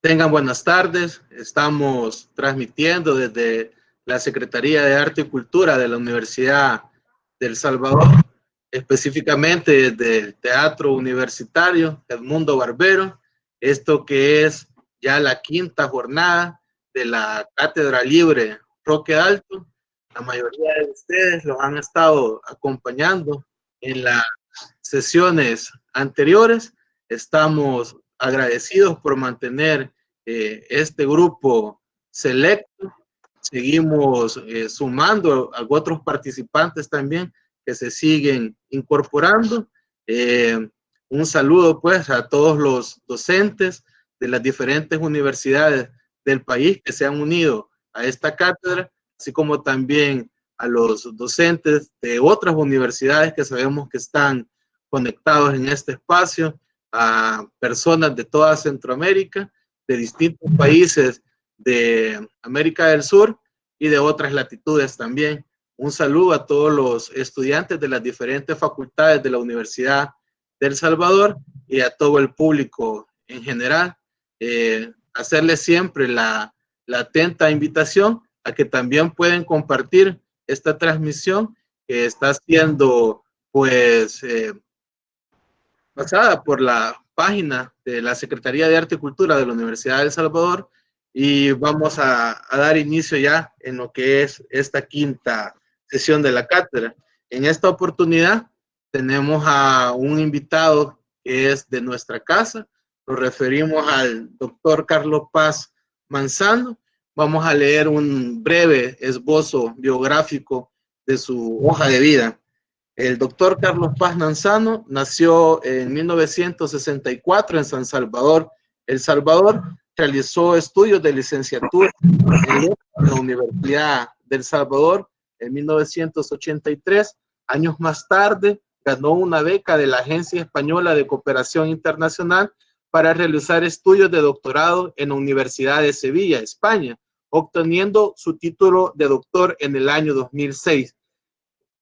Tengan buenas tardes. Estamos transmitiendo desde la Secretaría de Arte y Cultura de la Universidad de El Salvador, específicamente desde el Teatro Universitario Edmundo Barbero. Esto que es ya la quinta jornada de la Cátedra Libre Roque Dalton. La mayoría de ustedes los han estado acompañando en las sesiones anteriores. Estamos agradecidos por mantener este grupo selecto. Seguimos sumando a otros participantes también que se siguen incorporando. Un saludo pues a todos los docentes de las diferentes universidades del país que se han unido a esta cátedra, así como también a los docentes de otras universidades que sabemos que están conectados en este espacio, a personas de toda Centroamérica, de distintos países de América del Sur y de otras latitudes también. Un saludo a todos los estudiantes de las diferentes facultades de la Universidad de El Salvador y a todo el público en general. Hacerles siempre la atenta invitación a que también pueden compartir esta transmisión que está siendo pues pasada por la página de la Secretaría de Arte y Cultura de la Universidad de El Salvador, y vamos a dar inicio ya en lo que es esta quinta sesión de la cátedra. En esta oportunidad tenemos a un invitado que es de nuestra casa. Nos referimos al doctor Carlos Paz Manzano. Vamos a leer un breve esbozo biográfico de su hoja de vida. El doctor Carlos Paz Manzano nació en 1964 en San Salvador, El Salvador. Realizó estudios de licenciatura en la Universidad de El Salvador en 1983. Años más tarde, ganó una beca de la Agencia Española de Cooperación Internacional para realizar estudios de doctorado en la Universidad de Sevilla, España, obteniendo su título de doctor en el año 2006.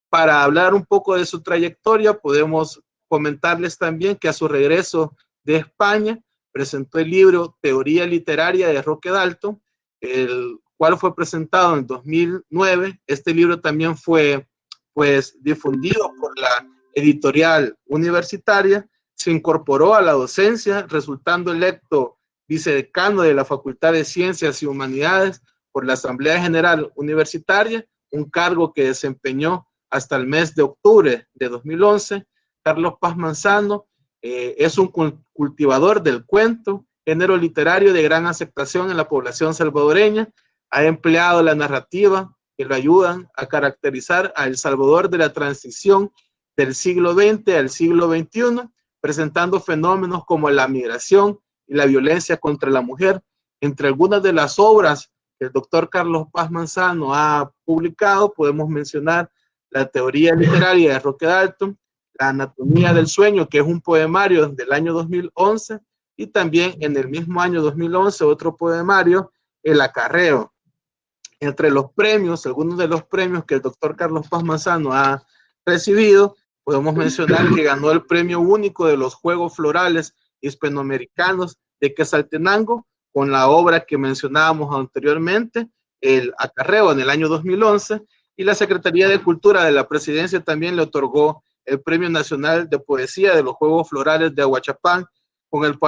Para hablar un poco de su trayectoria, podemos comentarles también que a su regreso de España presentó el libro Teoría Literaria de Roque Dalton, el cual fue presentado en 2009. Este libro también fue pues difundido por la editorial universitaria. Se incorporó a la docencia, resultando electo vicedecano de la Facultad de Ciencias y Humanidades por la Asamblea General Universitaria, un cargo que desempeñó hasta el mes de octubre de 2011. Carlos Paz Manzano es un cultivador del cuento, género literario de gran aceptación en la población salvadoreña. Ha empleado la narrativa que lo ayudan a caracterizar a El Salvador de la transición del siglo XX al siglo XXI, presentando fenómenos como la migración y la violencia contra la mujer. Entre algunas de las obras que el doctor Carlos Paz Manzano ha publicado, podemos mencionar La Teoría Literaria de Roque Dalton, La Anatomía del Sueño, que es un poemario del año 2011, y también en el mismo año 2011 otro poemario, El Acarreo. Entre los premios, algunos de los premios que el doctor Carlos Paz Manzano ha recibido, podemos mencionar que ganó el premio único de los Juegos Florales Hispanoamericanos de Quetzaltenango con la obra que mencionábamos anteriormente, El Acarreo, en el año 2011, y la Secretaría de Cultura de la Presidencia también le otorgó el Premio Nacional de Poesía de los Juegos Florales de Ahuachapán con el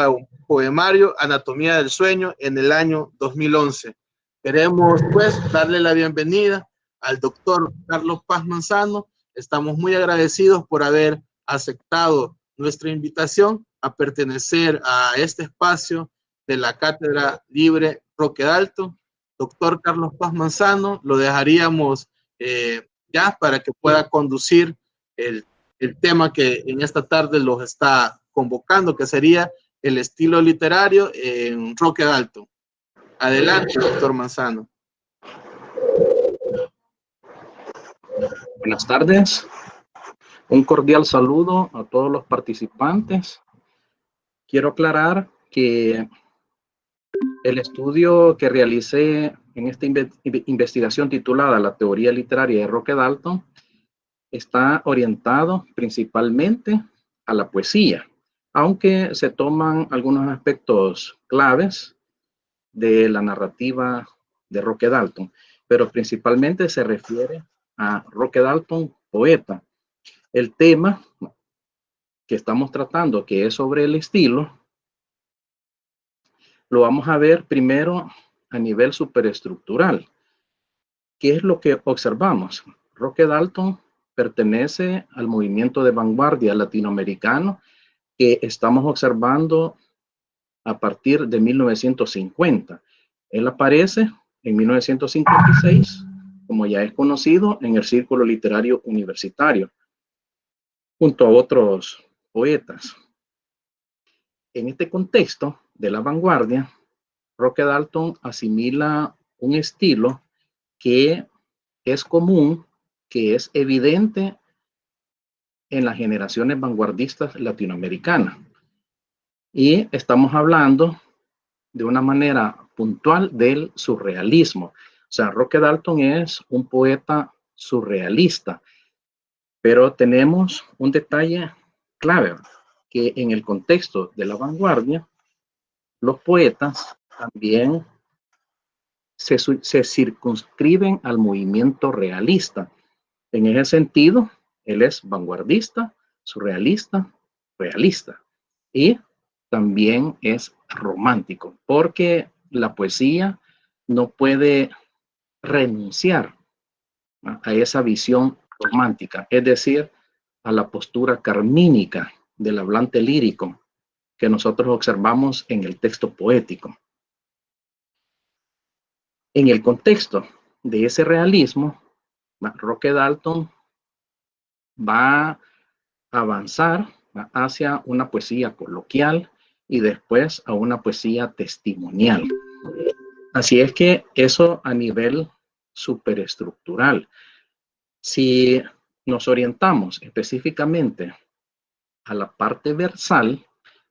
poemario Anatomía del Sueño en el año 2011. Queremos pues darle la bienvenida al doctor Carlos Paz Manzano. Estamos muy agradecidos por haber aceptado nuestra invitación a pertenecer a este espacio de la Cátedra Libre Roque Dalton. Doctor Carlos Paz Manzano, lo dejaríamos ya para que pueda conducir el tema que en esta tarde los está convocando, que sería el estilo literario en Roque Dalton. Adelante, doctor Manzano. Buenas tardes. Un cordial saludo a todos los participantes. Quiero aclarar que el estudio que realicé en esta investigación titulada La Teoría Literaria de Roque Dalton está orientado principalmente a la poesía, aunque se toman algunos aspectos claves de la narrativa de Roque Dalton, pero principalmente se refiere a Roque Dalton, poeta. El tema que estamos tratando, que es sobre el estilo, lo vamos a ver primero a nivel superestructural. ¿Qué es lo que observamos? Roque Dalton pertenece al movimiento de vanguardia latinoamericano que estamos observando a partir de 1950. Él aparece en 1956, como ya es conocido, en el Círculo Literario Universitario, junto a otros poetas. En este contexto de la vanguardia, Roque Dalton asimila un estilo que es común, que es evidente en las generaciones vanguardistas latinoamericanas. Y estamos hablando de una manera puntual del surrealismo. O sea, Roque Dalton es un poeta surrealista, pero tenemos un detalle clave, que en el contexto de la vanguardia, los poetas también se circunscriben al movimiento realista. En ese sentido, él es vanguardista, surrealista, realista. Y también es romántico, porque la poesía no puede renunciar a esa visión romántica, es decir, a la postura carmínica del hablante lírico que nosotros observamos en el texto poético. En el contexto de ese realismo, Roque Dalton va a avanzar hacia una poesía coloquial y después a una poesía testimonial. Así es que eso a nivel superestructural. Si nos orientamos específicamente a la parte versal,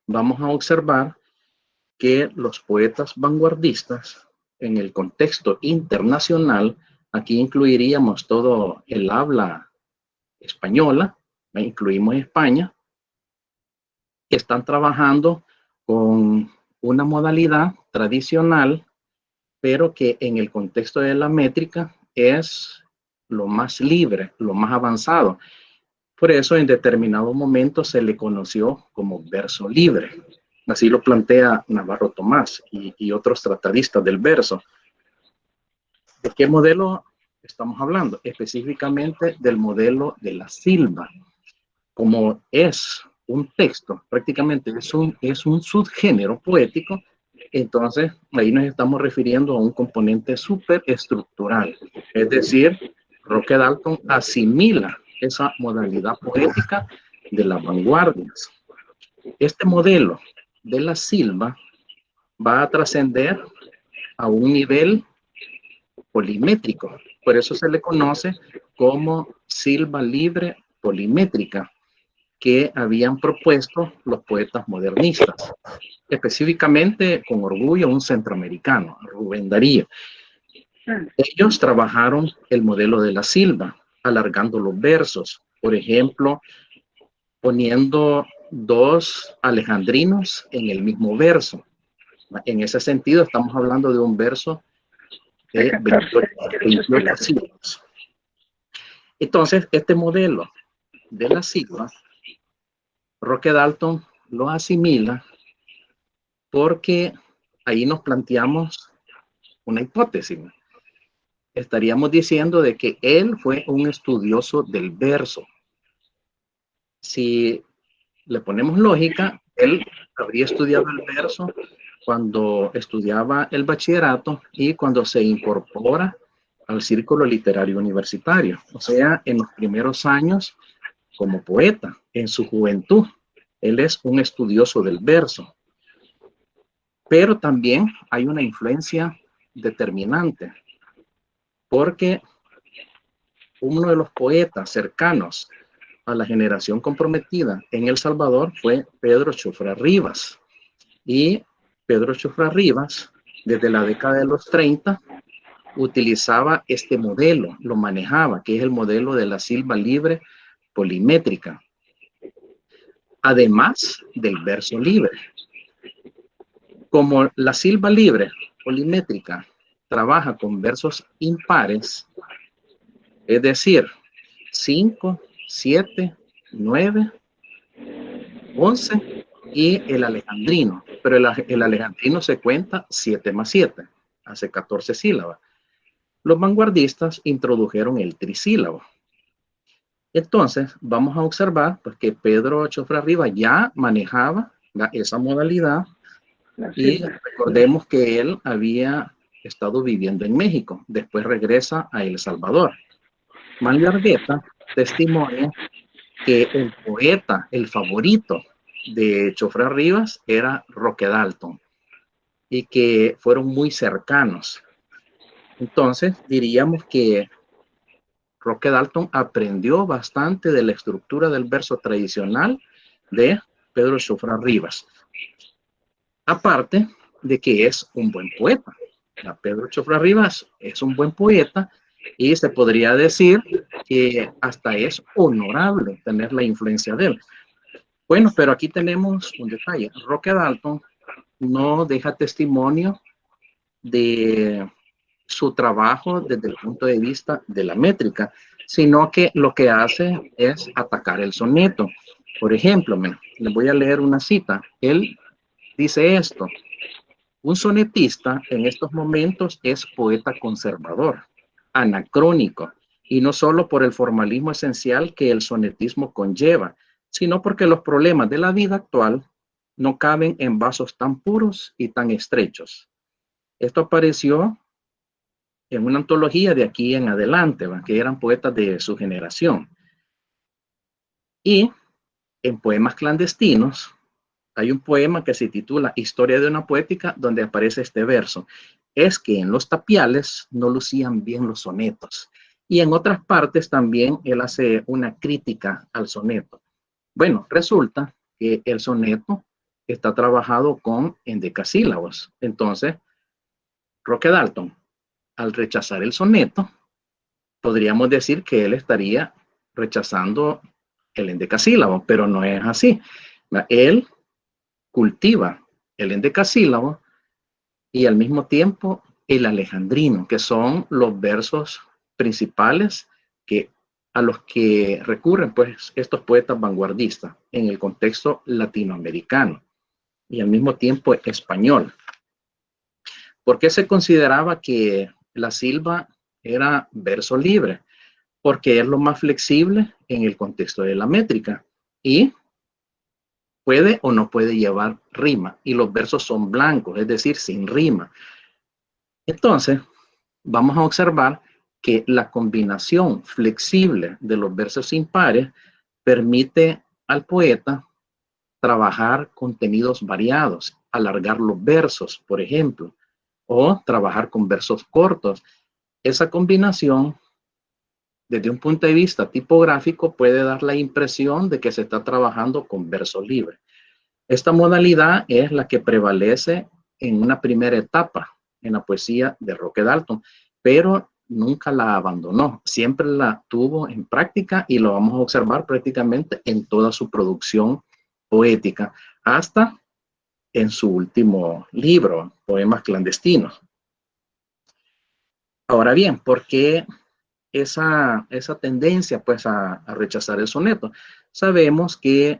vamos a observar que los poetas vanguardistas en el contexto internacional, aquí incluiríamos todo el habla española, incluimos España, están trabajando con una modalidad tradicional, pero que en el contexto de la métrica es lo más libre, lo más avanzado. Por eso en determinado momento se le conoció como verso libre. Así lo plantea Navarro Tomás y otros tratadistas del verso. ¿De qué modelo estamos hablando? Específicamente del modelo de la silva. Como es un texto, prácticamente es un subgénero poético, entonces ahí nos estamos refiriendo a un componente superestructural. Es decir, Roque Dalton asimila esa modalidad poética de las vanguardias. Este modelo de la silva va a trascender a un nivel polimétrico. Por eso se le conoce como silva libre polimétrica, que habían propuesto los poetas modernistas, específicamente con orgullo un centroamericano, Rubén Darío. Ellos trabajaron el modelo de la silva, alargando los versos, por ejemplo, poniendo dos alejandrinos en el mismo verso. En ese sentido, estamos hablando de un verso de 28 sílabas. Entonces, este modelo de la silva, Roque Dalton lo asimila porque ahí nos planteamos una hipótesis. Estaríamos diciendo de que él fue un estudioso del verso. Si le ponemos lógica, él habría estudiado el verso cuando estudiaba el bachillerato y cuando se incorpora al Círculo Literario Universitario, o sea, en los primeros años como poeta, en su juventud. Él es un estudioso del verso. Pero también hay una influencia determinante, porque uno de los poetas cercanos a la generación comprometida en El Salvador fue Pedro Chufra Rivas. Y Pedro Chufra Rivas, desde la década de los 30, utilizaba este modelo, lo manejaba, que es el modelo de la silva libre polimétrica, además del verso libre. Como la silva libre polimétrica trabaja con versos impares, es decir, 5, 7, 9, 11 y el alejandrino, pero el alejandrino se cuenta 7 más 7, hace 14 sílabas. Los vanguardistas introdujeron el trisílabo. Entonces, vamos a observar pues, que Pedro Chofra Rivas ya manejaba esa modalidad y recordemos que él había estado viviendo en México, después regresa a El Salvador. Mangargueta testimonia que el poeta, el favorito de Chofra Rivas era Roque Dalton y que fueron muy cercanos. Entonces, diríamos que Roque Dalton aprendió bastante de la estructura del verso tradicional de Pedro Chofra Rivas. Aparte de que es un buen poeta. Pedro Chofra Rivas es un buen poeta y se podría decir que hasta es honorable tener la influencia de él. Bueno, pero aquí tenemos un detalle. Roque Dalton no deja testimonio de su trabajo desde el punto de vista de la métrica, sino que lo que hace es atacar el soneto. Por ejemplo, les voy a leer una cita. Él dice esto: un sonetista en estos momentos es poeta conservador, anacrónico, y no solo por el formalismo esencial que el sonetismo conlleva, sino porque los problemas de la vida actual no caben en vasos tan puros y tan estrechos. Esto apareció en una antología de aquí en adelante, que eran poetas de su generación. Y en Poemas Clandestinos hay un poema que se titula Historia de una poética, donde aparece este verso: es que en los tapiales no lucían bien los sonetos. Y en otras partes también él hace una crítica al soneto. Bueno, resulta que el soneto está trabajado con endecasílabos. Entonces, Roque Dalton, al rechazar el soneto, podríamos decir que él estaría rechazando el endecasílabo, pero no es así. Él cultiva el endecasílabo y al mismo tiempo el alejandrino, que son los versos principales a los que recurren pues estos poetas vanguardistas en el contexto latinoamericano y al mismo tiempo español. ¿Por qué se consideraba que la silva era verso libre? Porque es lo más flexible en el contexto de la métrica y puede o no puede llevar rima, y los versos son blancos, es decir, sin rima. Entonces, vamos a observar que la combinación flexible de los versos impares permite al poeta trabajar contenidos variados, alargar los versos, por ejemplo, o trabajar con versos cortos. Esa combinación, desde un punto de vista tipográfico, puede dar la impresión de que se está trabajando con verso libre. Esta modalidad es la que prevalece en una primera etapa en la poesía de Roque Dalton, pero nunca la abandonó, siempre la tuvo en práctica y lo vamos a observar prácticamente en toda su producción poética, hasta en su último libro, Poemas Clandestinos. Ahora bien, ¿por qué esa tendencia pues a rechazar el soneto? Sabemos que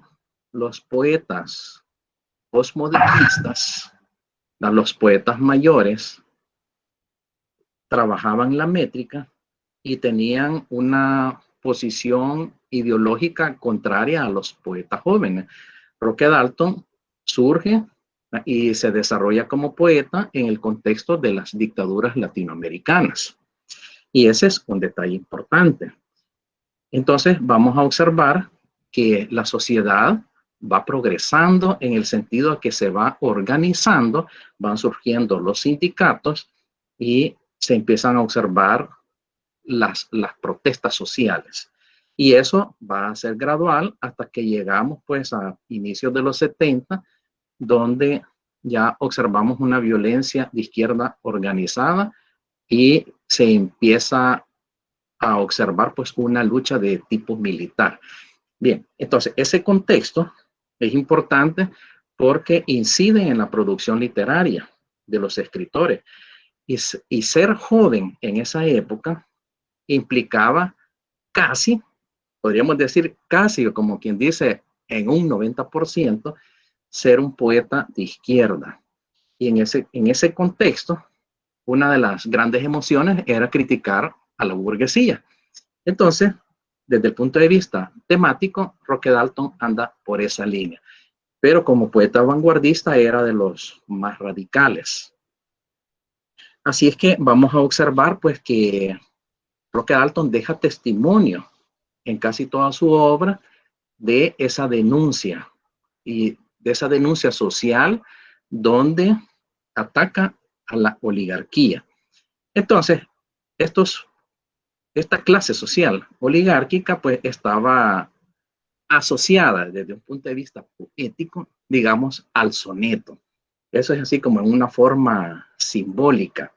los poetas postmodernistas, los poetas mayores, trabajaban la métrica y tenían una posición ideológica contraria a los poetas jóvenes. Roque Dalton surge y se desarrolla como poeta en el contexto de las dictaduras latinoamericanas. Y ese es un detalle importante. Entonces vamos a observar que la sociedad va progresando en el sentido de que se va organizando, van surgiendo los sindicatos y se empiezan a observar las protestas sociales. Y eso va a ser gradual hasta que llegamos pues a inicios de los 70, donde ya observamos una violencia de izquierda organizada y se empieza a observar pues una lucha de tipo militar. Bien, entonces ese contexto es importante porque incide en la producción literaria. de los escritores. Y ser joven en esa época implicaba casi, podríamos decir casi, como quien dice, en un 90%, ser un poeta de izquierda. Y en ese contexto, una de las grandes emociones era criticar a la burguesía. Entonces, desde el punto de vista temático, Roque Dalton anda por esa línea. Pero como poeta vanguardista era de los más radicales. Así es que vamos a observar pues que Roque Dalton deja testimonio en casi toda su obra de esa denuncia y de esa denuncia social donde ataca a la oligarquía. Entonces, esta clase social oligárquica pues estaba asociada desde un punto de vista poético, digamos, al soneto. Eso es así como en una forma simbólica,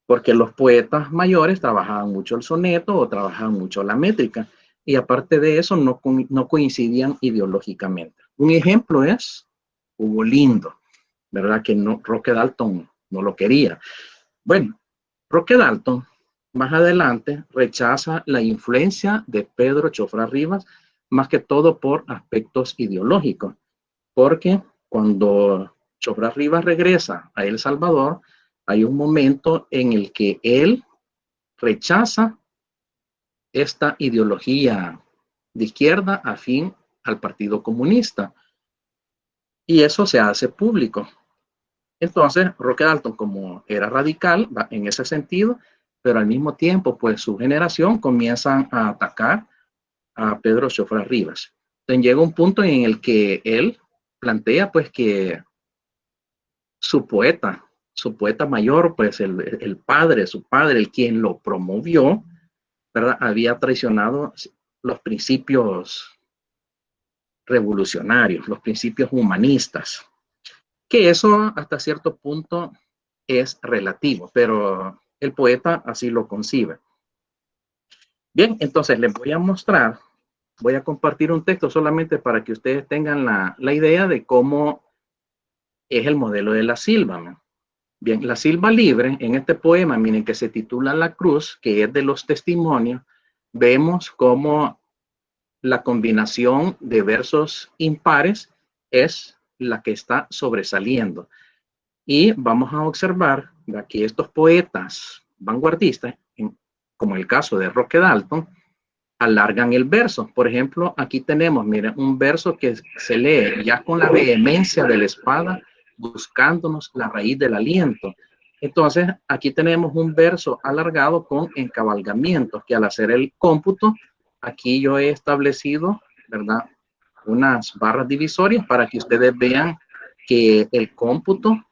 porque los poetas mayores trabajaban mucho el soneto o trabajaban mucho la métrica, y aparte de eso no coincidían ideológicamente. Un ejemplo es Hugo Lindo, ¿verdad? Que no, Roque Dalton no lo quería. Bueno, Roque Dalton más adelante rechaza la influencia de Pedro Chofra Rivas, más que todo por aspectos ideológicos, porque cuando Chofra Rivas regresa a El Salvador, hay un momento en el que él rechaza esta ideología de izquierda afín al Partido Comunista, y eso se hace público. Entonces, Roque Dalton, como era radical en ese sentido, pero al mismo tiempo, pues su generación comienzan a atacar a Pedro Chofra Rivas. Entonces llega un punto en el que él plantea pues que su poeta mayor, pues el padre, su padre, el quien lo promovió, ¿verdad? Había traicionado los principios revolucionarios, los principios humanistas, que eso hasta cierto punto es relativo, pero el poeta así lo concibe. Bien, entonces les voy a mostrar, voy a compartir un texto solamente para que ustedes tengan la idea de cómo es el modelo de la silva. Bien, la silva libre en este poema, miren, que se titula La Cruz, que es de los testimonios, vemos cómo la combinación de versos impares es la que está sobresaliendo. Y vamos a observar que estos poetas vanguardistas, como el caso de Roque Dalton, alargan el verso. Por ejemplo, aquí tenemos, miren, un verso que se lee ya con la vehemencia de la espada, buscándonos la raíz del aliento. Entonces, aquí tenemos un verso alargado con encabalgamientos, que al hacer el cómputo, aquí yo he establecido, ¿verdad?, unas barras divisorias para que ustedes vean que el cómputo,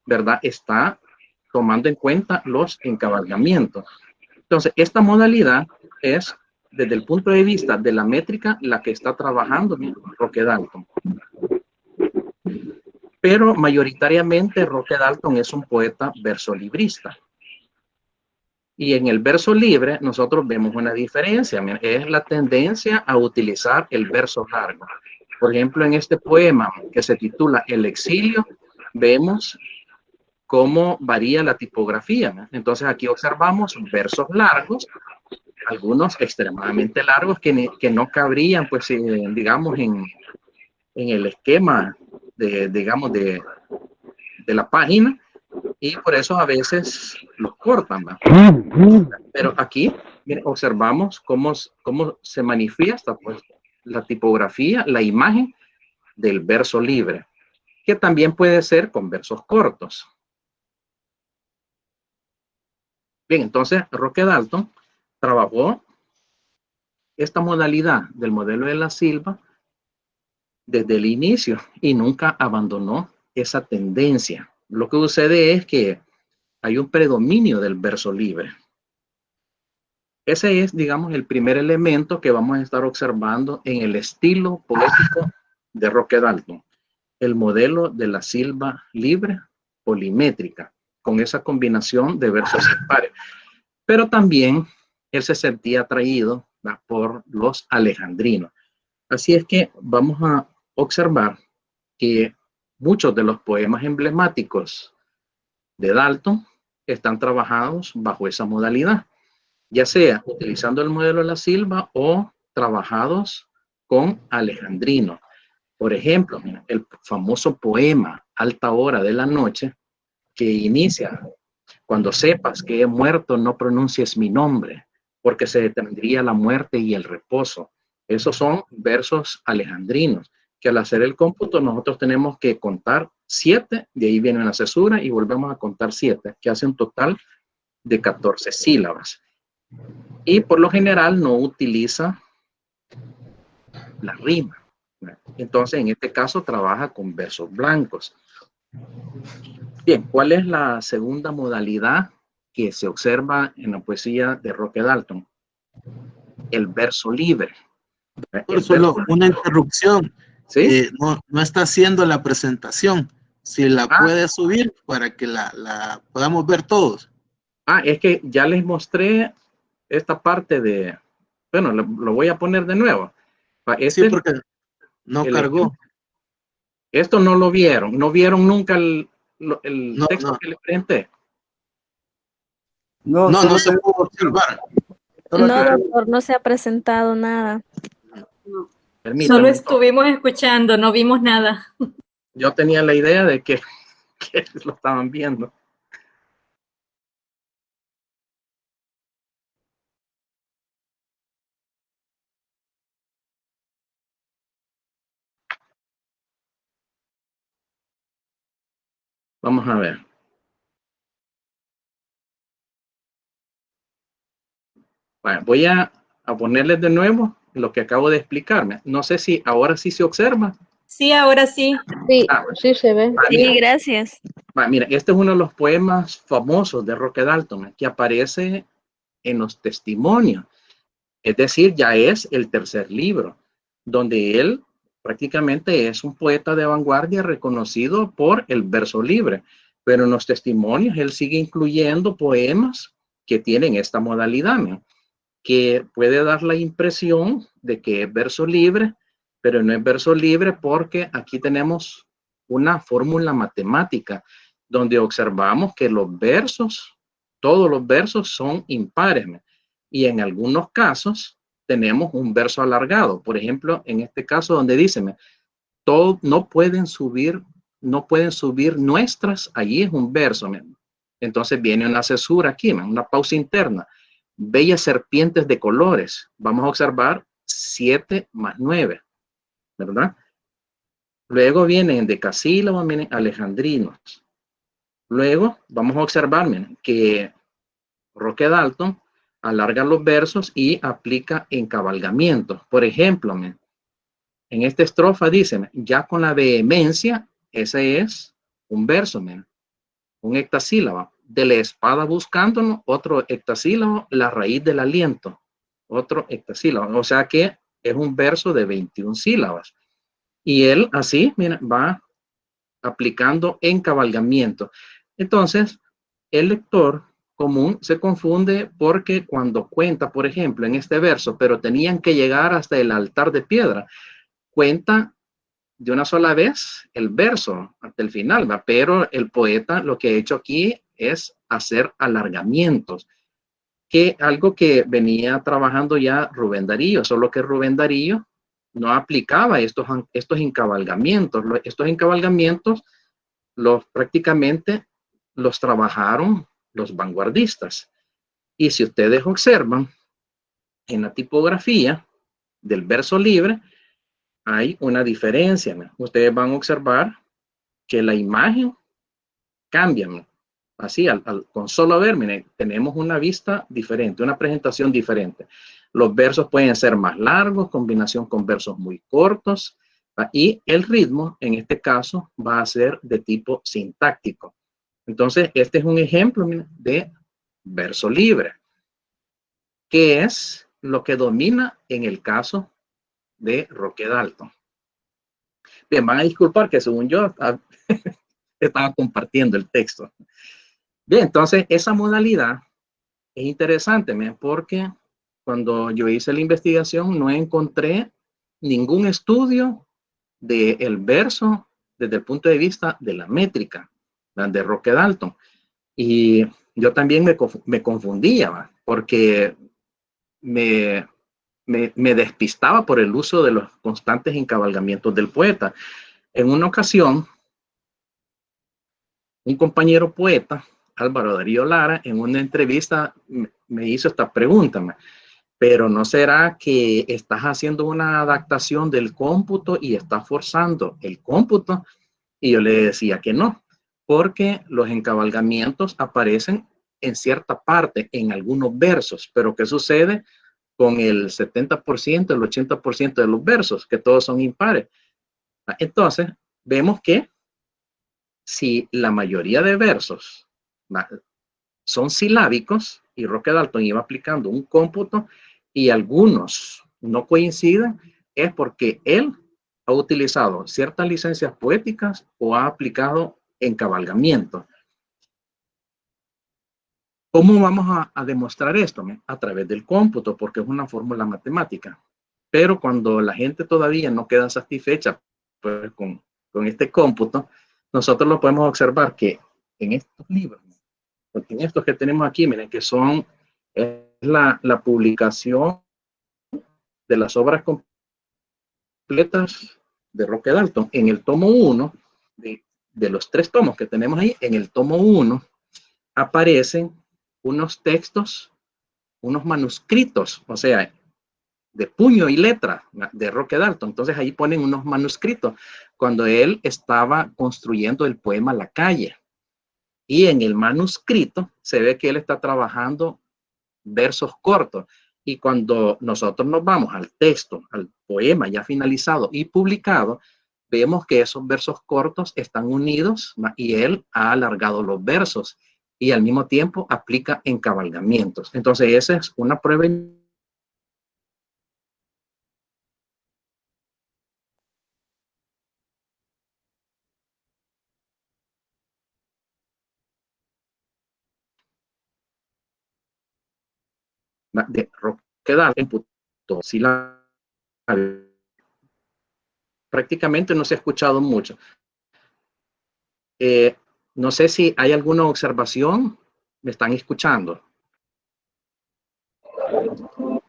¿verdad?, está tomando en cuenta los encabalgamientos. Entonces, esta modalidad es, desde el punto de vista de la métrica, la que está trabajando Roque Dalton. Pero mayoritariamente Roque Dalton es un poeta versolibrista. Y en el verso libre nosotros vemos una diferencia, es la tendencia a utilizar el verso largo. Por ejemplo, en este poema que se titula El exilio, vemos cómo varía la tipografía. Entonces aquí observamos versos largos, algunos extremadamente largos que no cabrían, pues, digamos, en el esquema digamos, de la página, y por eso a veces los cortan, ¿va? Pero aquí, miren, observamos cómo se manifiesta, pues, la tipografía, la imagen del verso libre, que también puede ser con versos cortos. Bien, entonces Roque Dalton trabajó esta modalidad del modelo de la silva desde el inicio y nunca abandonó esa tendencia. Lo que sucede es que hay un predominio del verso libre. Ese es, digamos, el primer elemento que vamos a estar observando en el estilo poético de Roque Dalton, el modelo de la silva libre polimétrica, con esa combinación de versos impares. Pero también él se sentía atraído, ¿va?, por los alejandrinos. Así es que vamos a observar que muchos de los poemas emblemáticos de Dalton están trabajados bajo esa modalidad, ya sea utilizando el modelo de la Silva o trabajados con alejandrino. Por ejemplo, mira, el famoso poema Alta Hora de la Noche, que inicia: cuando sepas que he muerto, no pronuncies mi nombre, porque se detendría la muerte y el reposo. Esos son versos alejandrinos, que al hacer el cómputo nosotros tenemos que contar 7, de ahí viene una cesura y volvemos a contar 7, que hace un total de 14 sílabas. Y por lo general no utiliza la rima. Entonces, en este caso, trabaja con versos blancos. Bien, ¿cuál es la segunda modalidad que se observa en la poesía de Roque Dalton? El verso libre. Por solo una interrupción. ¿Sí? No está haciendo la presentación. Si la puede subir para que la podamos ver todos. Es que ya les mostré esta parte de... Bueno, lo voy a poner de nuevo. Sí, porque no cargó. Esto no lo vieron. No vieron nunca el texto que les presenté. No se pudo observar. No, doctor, no se ha presentado nada. Solo estuvimos escuchando, no vimos nada. Yo tenía la idea de que lo estaban viendo. Vamos a ver. Bueno, voy a ponerles de nuevo lo que acabo de explicarme. No sé si ahora sí se observa. Sí, ahora sí. Sí, sí se ve. Sí, gracias. Mira, este es uno de los poemas famosos de Roque Dalton, que aparece en los testimonios. Es decir, ya es el tercer libro, donde él prácticamente es un poeta de vanguardia reconocido por el verso libre. Pero en los testimonios él sigue incluyendo poemas que tienen esta modalidad, ¿no? Que puede dar la impresión de que es verso libre, pero no es verso libre porque aquí tenemos una fórmula matemática donde observamos que los versos, todos los versos son impares, y en algunos casos tenemos un verso alargado. Por ejemplo, en este caso donde dice, no pueden subir nuestras, allí es un verso. Entonces viene una cesura aquí, una pausa interna. Bellas serpientes de colores. Vamos a observar 7 más 9, ¿verdad? Luego vienen decasílabos, vienen alejandrinos. Luego vamos a observar, miren, que Roque Dalton alarga los versos y aplica encabalgamientos. Por ejemplo, miren, en esta estrofa dice, ya con la vehemencia, ese es un verso, miren, un hectasílabo. De la espada buscándonos, otro hectasílabo, la raíz del aliento, otro hectasílabo. O sea que es un verso de 21 sílabas. Y él así, mira, va aplicando encabalgamiento. Entonces, el lector común se confunde porque cuando cuenta, por ejemplo, en este verso, pero tenían que llegar hasta el altar de piedra, cuenta de una sola vez el verso hasta el final, ¿va? Pero el poeta lo que ha hecho aquí es hacer alargamientos, que algo que venía trabajando ya Rubén Darío, solo que Rubén Darío no aplicaba estos encabalgamientos. Estos encabalgamientos prácticamente los trabajaron los vanguardistas. Y si ustedes observan en la tipografía del verso libre, hay una diferencia, ¿no? Ustedes van a observar que la imagen cambia, ¿no? Así, con solo ver, miren, tenemos una vista diferente, una presentación diferente. Los versos pueden ser más largos, combinación con versos muy cortos, y el ritmo, en este caso, va a ser de tipo sintáctico. Entonces, este es un ejemplo, miren, de verso libre, que es lo que domina en el caso de Roque Dalton. Bien, van a disculpar que según yo estaba compartiendo el texto. Bien, entonces esa modalidad es interesante, porque cuando yo hice la investigación no encontré ningún estudio del verso desde el punto de vista de la métrica de Roque Dalton. Y yo también me confundía, ¿va? Porque me despistaba por el uso de los constantes encabalgamientos del poeta. En una ocasión, un compañero poeta, Álvaro Darío Lara, en una entrevista me hizo esta pregunta: pero ¿no será que estás haciendo una adaptación del cómputo y estás forzando el cómputo? Y yo le decía que no, porque los encabalgamientos aparecen en cierta parte, en algunos versos, pero ¿qué sucede con el 70%, el 80% de los versos? Que todos son impares. Entonces, vemos que si la mayoría de versos son silábicos, y Roque Dalton iba aplicando un cómputo y algunos no coinciden, es porque él ha utilizado ciertas licencias poéticas o ha aplicado encabalgamiento. ¿Cómo vamos a demostrar esto? A través del cómputo, porque es una fórmula matemática. Pero cuando la gente todavía no queda satisfecha pues, con este cómputo, nosotros lo podemos observar que en estos libros, porque en estos que tenemos aquí, miren que son la publicación de las obras completas de Roque Dalton. En el tomo 1, de los 3 tomos que tenemos ahí, en el tomo 1 aparecen unos textos, unos manuscritos, o sea, de puño y letra de Roque Dalton. Entonces ahí ponen unos manuscritos cuando él estaba construyendo el poema La Calle. Y en el manuscrito se ve que él está trabajando versos cortos. Y cuando nosotros nos vamos al texto, al poema ya finalizado y publicado, vemos que esos versos cortos están unidos y él ha alargado los versos y al mismo tiempo aplica encabalgamientos. Entonces esa es una prueba de Roque Dalton. Prácticamente no se ha escuchado mucho. No sé si hay alguna observación. ¿Me están escuchando?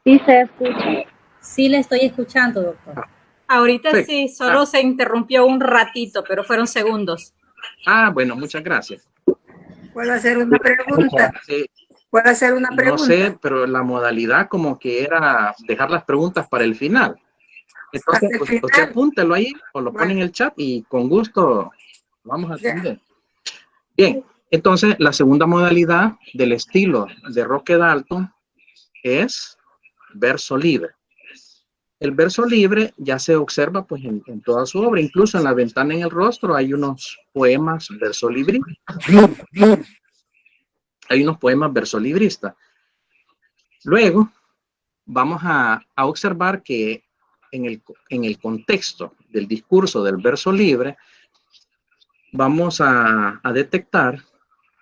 Sí, se escucha. Sí, le estoy escuchando, doctor. Ahorita sí, solo se interrumpió un ratito, pero fueron segundos. Bueno, muchas gracias. ¿Puedo hacer una pregunta? Sí. ¿Puedo hacer una pregunta? No sé, pero la modalidad como que era dejar las preguntas para el final. Entonces, usted apúntelo ahí o lo pone en el chat y con gusto vamos a atender. Bien, entonces la segunda modalidad del estilo de Roque Dalton es verso libre. El verso libre ya se observa pues en toda su obra, incluso en La ventana en el rostro hay unos poemas versolibristas. Hay unos poemas versolibristas. Luego vamos a observar que en el contexto del discurso del verso libre vamos a detectar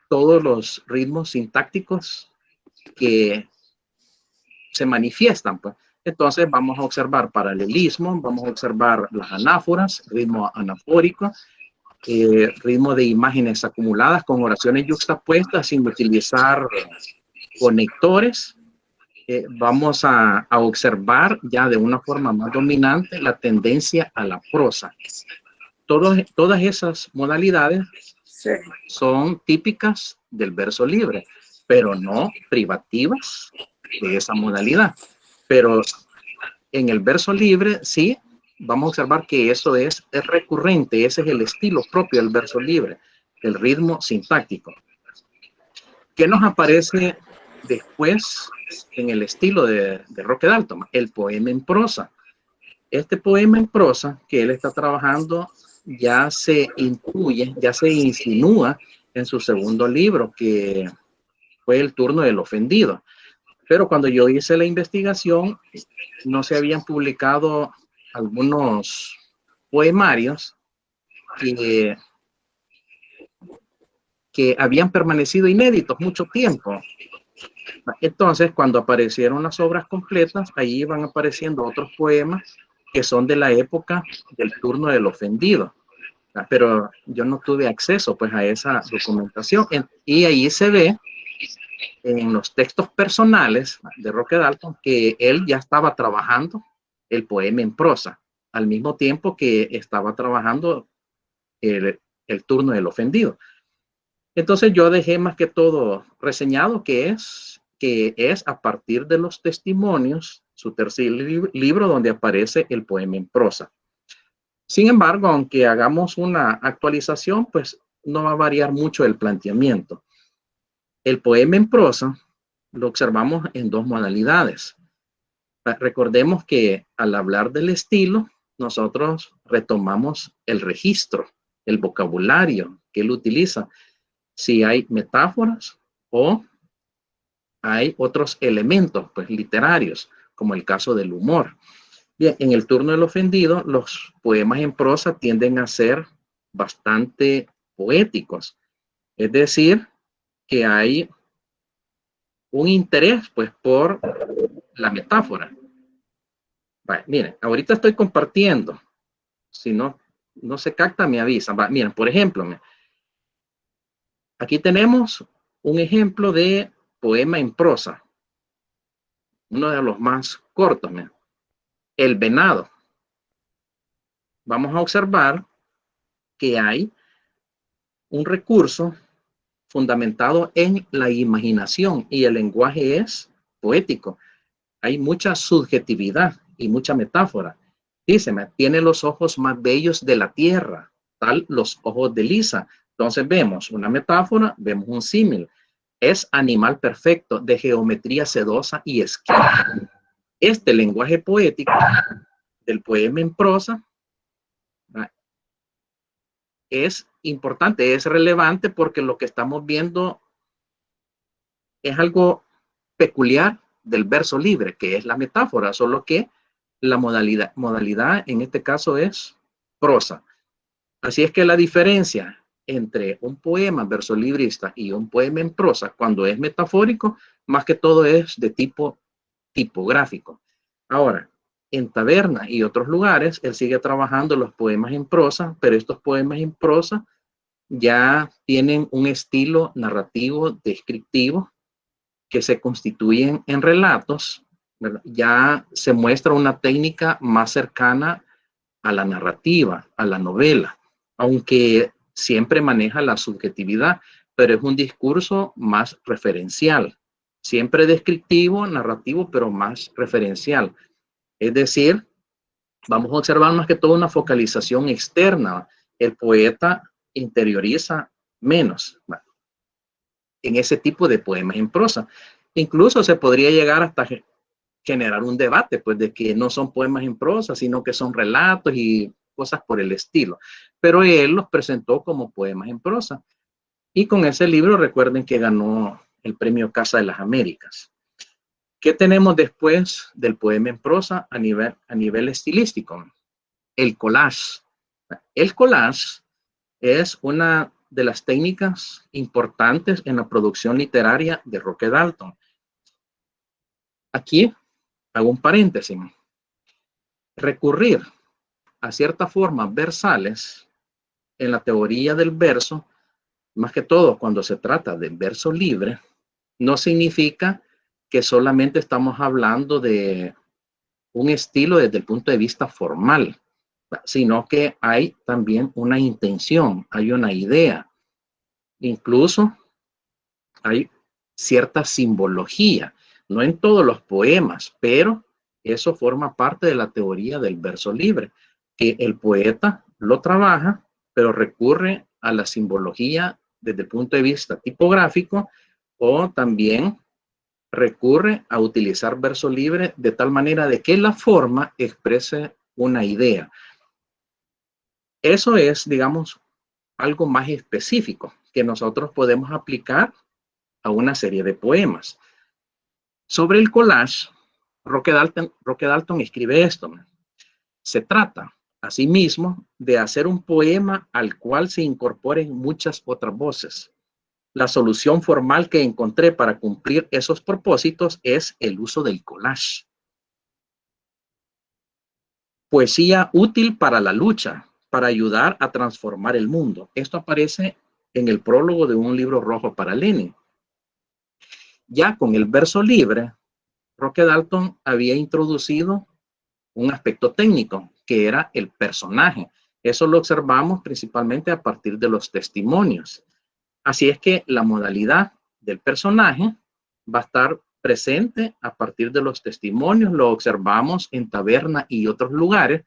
todos los ritmos sintácticos que se manifiestan, pues. Entonces vamos a observar paralelismo, vamos a observar las anáforas, ritmo anafórico, ritmo de imágenes acumuladas con oraciones yuxtapuestas sin utilizar conectores. Vamos a observar ya de una forma más dominante la tendencia a la prosa. Todas esas modalidades son típicas del verso libre, pero no privativas de esa modalidad. Pero en el verso libre sí vamos a observar que eso es recurrente, ese es el estilo propio del verso libre, el ritmo sintáctico. ¿Qué nos aparece después en el estilo de Roque Dalton? El poema en prosa. Este poema en prosa que él está trabajando ya se intuye, ya se insinúa en su segundo libro, que fue El turno del ofendido. Pero cuando yo hice la investigación, no se habían publicado algunos poemarios que habían permanecido inéditos mucho tiempo. Entonces, cuando aparecieron las obras completas, ahí iban apareciendo otros poemas que son de la época del turno del ofendido. pero yo no tuve acceso pues a esa documentación. Y ahí se ve en los textos personales de Roque Dalton que él ya estaba trabajando el poema en prosa, al mismo tiempo que estaba trabajando el turno del ofendido. Entonces yo dejé más que todo reseñado que es a partir de los testimonios, su tercer libro donde aparece el poema en prosa. Sin embargo, aunque hagamos una actualización, pues no va a variar mucho el planteamiento. El poema en prosa lo observamos en dos modalidades. Recordemos que al hablar del estilo, nosotros retomamos el registro, el vocabulario que él utiliza. Si hay metáforas o hay otros elementos pues, literarios, como el caso del humor. Bien, en el turno del ofendido, los poemas en prosa tienden a ser bastante poéticos. Es decir, que hay un interés pues, por la metáfora. Vale, miren, ahorita estoy compartiendo. Si no se capta, me avisan. Miren, por ejemplo, aquí tenemos un ejemplo de poema en prosa. Uno de los más cortos. Miren. El venado. Vamos a observar que hay un recurso fundamentado en la imaginación y el lenguaje es poético. Hay mucha subjetividad y mucha metáfora. Dice, tiene los ojos más bellos de la tierra, tal los ojos de Lisa. Entonces vemos una metáfora, vemos un símil. Es animal perfecto, de geometría sedosa y esquiva. Este lenguaje poético del poema en prosa es importante, es relevante porque lo que estamos viendo es algo peculiar del verso libre, que es la metáfora, solo que la modalidad en este caso es prosa. Así es que la diferencia entre un poema verso librista y un poema en prosa, cuando es metafórico, más que todo es de tipo tipográfico. Ahora, en Taberna y otros lugares, él sigue trabajando los poemas en prosa, pero estos poemas en prosa ya tienen un estilo narrativo descriptivo que se constituyen en relatos, ¿verdad? Ya se muestra una técnica más cercana a la narrativa, a la novela, aunque siempre maneja la subjetividad, pero es un discurso más referencial, siempre descriptivo, narrativo, pero más referencial. Es decir, vamos a observar más que todo una focalización externa. El poeta interioriza menos en ese tipo de poemas en prosa. Incluso se podría llegar hasta generar un debate, pues, de que no son poemas en prosa, sino que son relatos y cosas por el estilo. Pero él los presentó como poemas en prosa. Y con ese libro, recuerden que ganó el premio Casa de las Américas. ¿Qué tenemos después del poema en prosa a nivel estilístico? El collage. El collage es una de las técnicas importantes en la producción literaria de Roque Dalton. Aquí hago un paréntesis. Recurrir a ciertas formas versales en la teoría del verso, más que todo cuando se trata de verso libre, no significa que solamente estamos hablando de un estilo desde el punto de vista formal, sino que hay también una intención, hay una idea. Incluso hay cierta simbología, no en todos los poemas, pero eso forma parte de la teoría del verso libre, que el poeta lo trabaja, pero recurre a la simbología desde el punto de vista tipográfico o también recurre a utilizar verso libre de tal manera de que la forma exprese una idea. Eso es, digamos, algo más específico que nosotros podemos aplicar a una serie de poemas. Sobre el collage, Roque Dalton escribe esto. Se trata, asimismo, de hacer un poema al cual se incorporen muchas otras voces. La solución formal que encontré para cumplir esos propósitos es el uso del collage. Poesía útil para la lucha, para ayudar a transformar el mundo. Esto aparece en el prólogo de un libro rojo para Lenin. Ya con el verso libre, Roque Dalton había introducido un aspecto técnico, que era el personaje. Eso lo observamos principalmente a partir de los testimonios. Así es que la modalidad del personaje va a estar presente a partir de los testimonios. Lo observamos en Taberna y otros lugares,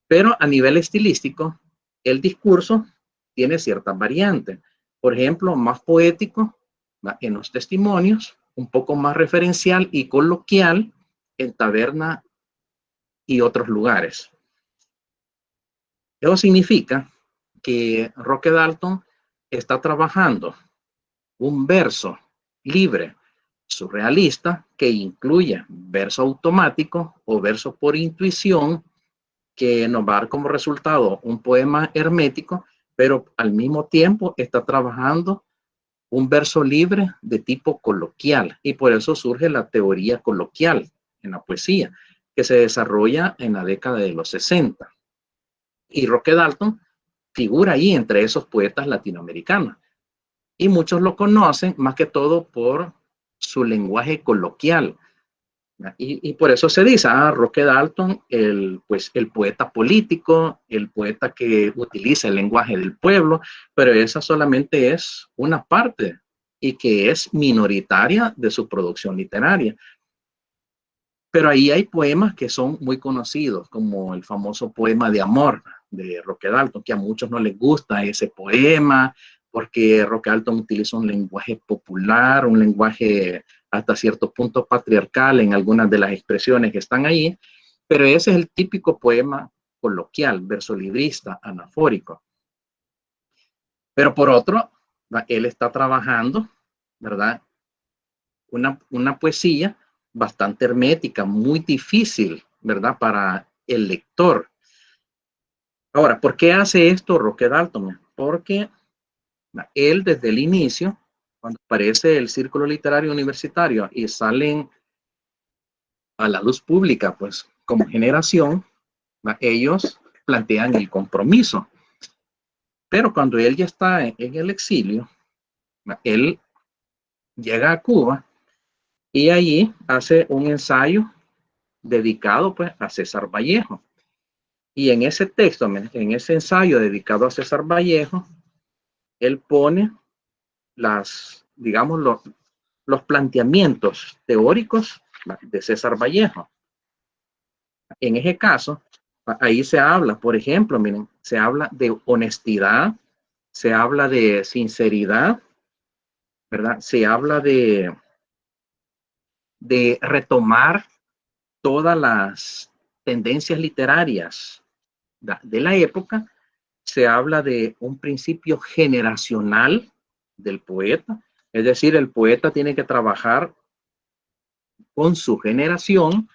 pero a nivel estilístico, el discurso tiene ciertas variantes. Por ejemplo, más poético en los testimonios, un poco más referencial y coloquial en Taberna y otros lugares. Eso significa que Roque Dalton está trabajando un verso libre, surrealista, que incluye verso automático o verso por intuición, que nos va a dar como resultado un poema hermético, pero al mismo tiempo está trabajando un verso libre de tipo coloquial, y por eso surge la teoría coloquial en la poesía, que se desarrolla en la década de los 60. Y Roque Dalton figura ahí entre esos poetas latinoamericanos. Y muchos lo conocen más que todo por su lenguaje coloquial. Y por eso se dice, Roque Dalton, el poeta político, el poeta que utiliza el lenguaje del pueblo, pero esa solamente es una parte y que es minoritaria de su producción literaria. Pero ahí hay poemas que son muy conocidos, como el famoso poema de amor de Roque Dalton, que a muchos no les gusta ese poema, porque Roque Dalton utiliza un lenguaje popular, un lenguaje hasta cierto punto patriarcal en algunas de las expresiones que están ahí, pero ese es el típico poema coloquial, versolibrista, anafórico. Pero por otro, él está trabajando, ¿verdad? Una poesía bastante hermética, muy difícil, ¿verdad? Para el lector. Ahora, ¿por qué hace esto Roque Dalton? Porque él desde el inicio, cuando aparece el Círculo Literario Universitario y salen a la luz pública, pues como generación, ellos plantean el compromiso. Pero cuando él ya está en el exilio, él llega a Cuba y allí hace un ensayo dedicado pues a César Vallejo. Y en ese texto, en ese ensayo dedicado a César Vallejo, él pone los planteamientos teóricos de César Vallejo. En ese caso, ahí se habla, por ejemplo, miren, se habla de honestidad, se habla de sinceridad, ¿verdad? Se habla de retomar todas las tendencias literarias de la época. Se habla de un principio generacional del poeta, es decir, el poeta tiene que trabajar con su generación,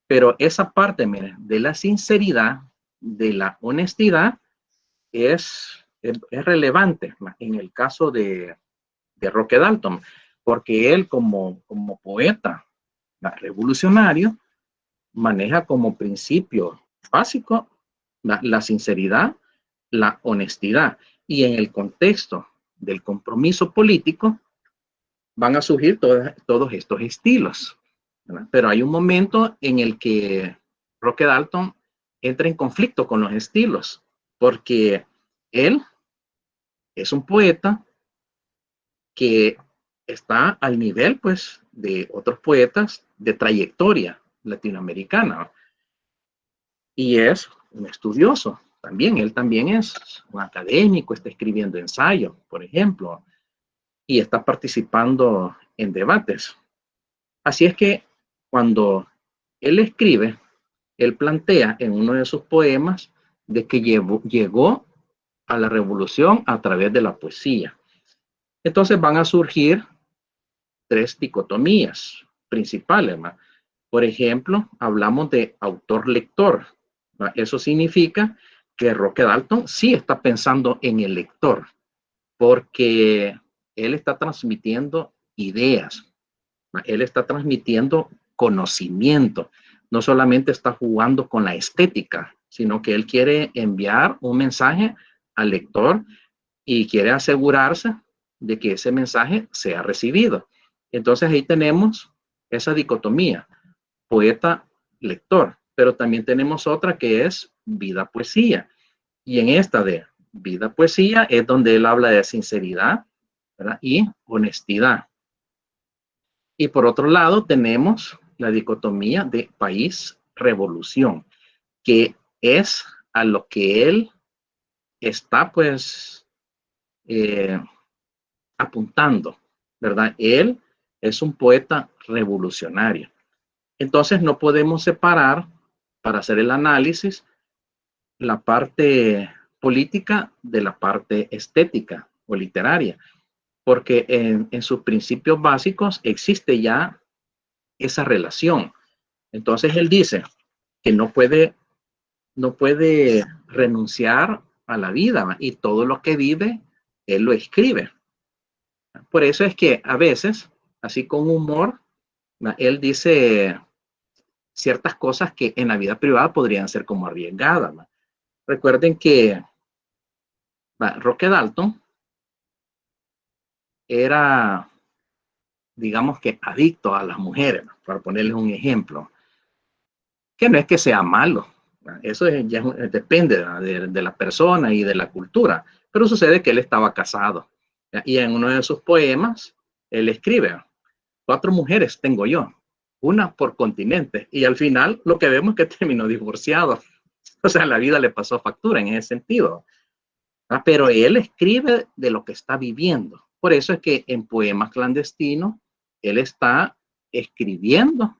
pero esa parte, miren, de la sinceridad, de la honestidad, es relevante en el caso de Roque Dalton, porque él como poeta revolucionario maneja como principio básico la sinceridad, la honestidad, y en el contexto del compromiso político van a surgir todos estos estilos, ¿verdad? Pero hay un momento en el que Roque Dalton entra en conflicto con los estilos, porque él es un poeta que está al nivel, pues, de otros poetas de trayectoria latinoamericana, y es un estudioso también. Él también es un académico, está escribiendo ensayos, por ejemplo, y está participando en debates. Así es que cuando él escribe, él plantea en uno de sus poemas de que llegó a la revolución a través de la poesía. Entonces van a surgir tres dicotomías principales, ¿no? Por ejemplo, hablamos de autor-lector, ¿no? Eso significa que Roque Dalton sí está pensando en el lector, porque él está transmitiendo ideas, ¿no? Él está transmitiendo conocimiento, no solamente está jugando con la estética, sino que él quiere enviar un mensaje al lector y quiere asegurarse de que ese mensaje sea recibido. Entonces ahí tenemos esa dicotomía, poeta-lector, pero también tenemos otra que es vida-poesía. Y en esta de vida-poesía es donde él habla de sinceridad, ¿verdad? Y honestidad. Y por otro lado tenemos la dicotomía de país-revolución, que es a lo que él está pues apuntando, ¿verdad? Él es un poeta revolucionario. Entonces no podemos separar, para hacer el análisis, la parte política de la parte estética o literaria, porque en sus principios básicos existe ya esa relación. Entonces él dice que no puede renunciar a la vida, y todo lo que vive, él lo escribe. Por eso es que a veces, así con humor, él dice ciertas cosas que en la vida privada podrían ser como arriesgadas. Recuerden que Roque Dalton era, digamos que, adicto a las mujeres, para ponerles un ejemplo, que no es que sea malo, eso ya depende de la persona y de la cultura, pero sucede que él estaba casado, y en uno de sus poemas él escribe: 4 mujeres tengo yo, una por continente, y al final lo que vemos es que terminó divorciado. O sea, la vida le pasó factura en ese sentido. Pero él escribe de lo que está viviendo. Por eso es que en Poemas Clandestinos él está escribiendo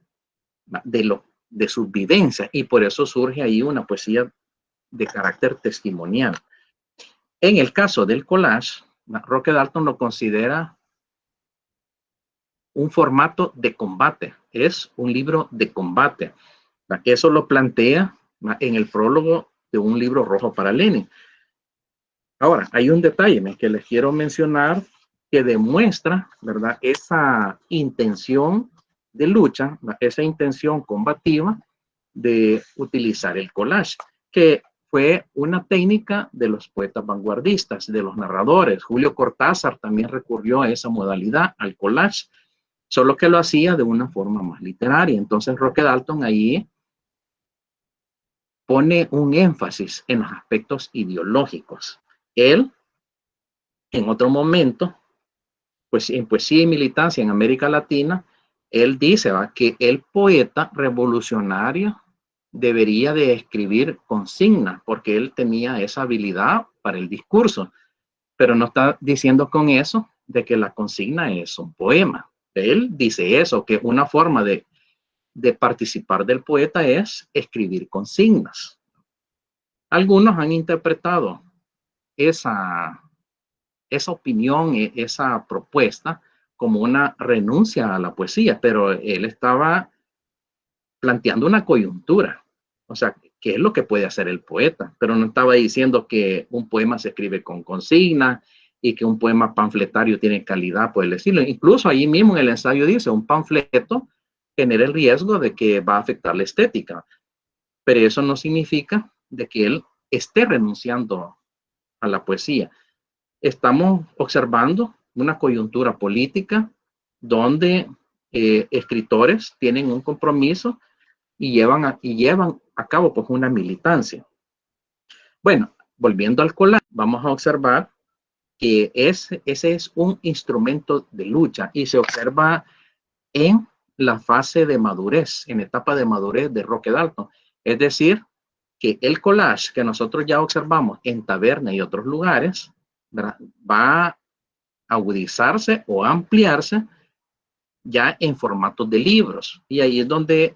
de sus vivencias, y por eso surge ahí una poesía de carácter testimonial. En el caso del collage, Roque Dalton lo considera un formato de combate, es un libro de combate. Eso lo plantea en el prólogo de Un libro rojo para Lenin. Ahora, hay un detalle que les quiero mencionar que demuestra, ¿verdad?, esa intención de lucha, esa intención combativa de utilizar el collage, que fue una técnica de los poetas vanguardistas, de los narradores. Julio Cortázar también recurrió a esa modalidad, al collage, solo que lo hacía de una forma más literaria. Entonces Roque Dalton ahí pone un énfasis en los aspectos ideológicos. Él, en otro momento, pues en Poesía y Militancia en América Latina, él dice que el poeta revolucionario debería de escribir consignas, porque él tenía esa habilidad para el discurso, pero no está diciendo con eso de que la consigna es un poema. Él dice eso, que una forma de participar del poeta es escribir consignas. Algunos han interpretado esa opinión, esa propuesta, como una renuncia a la poesía, pero él estaba planteando una coyuntura. O sea, ¿qué es lo que puede hacer el poeta? Pero no estaba diciendo que un poema se escribe con consigna y que un poema panfletario tiene calidad, por el estilo. Incluso ahí mismo en el ensayo dice, un panfleto genera el riesgo de que va a afectar la estética. Pero eso no significa de que él esté renunciando a la poesía. Estamos observando una coyuntura política donde escritores tienen un compromiso y llevan a cabo pues una militancia. Bueno, volviendo al collage, vamos a observar que ese es un instrumento de lucha, y se observa en la fase de madurez, en etapa de madurez de Roque Dalton. Es decir, que el collage que nosotros ya observamos en Taberna y otros lugares, ¿verdad?, va a agudizarse o ampliarse ya en formatos de libros. Y ahí es donde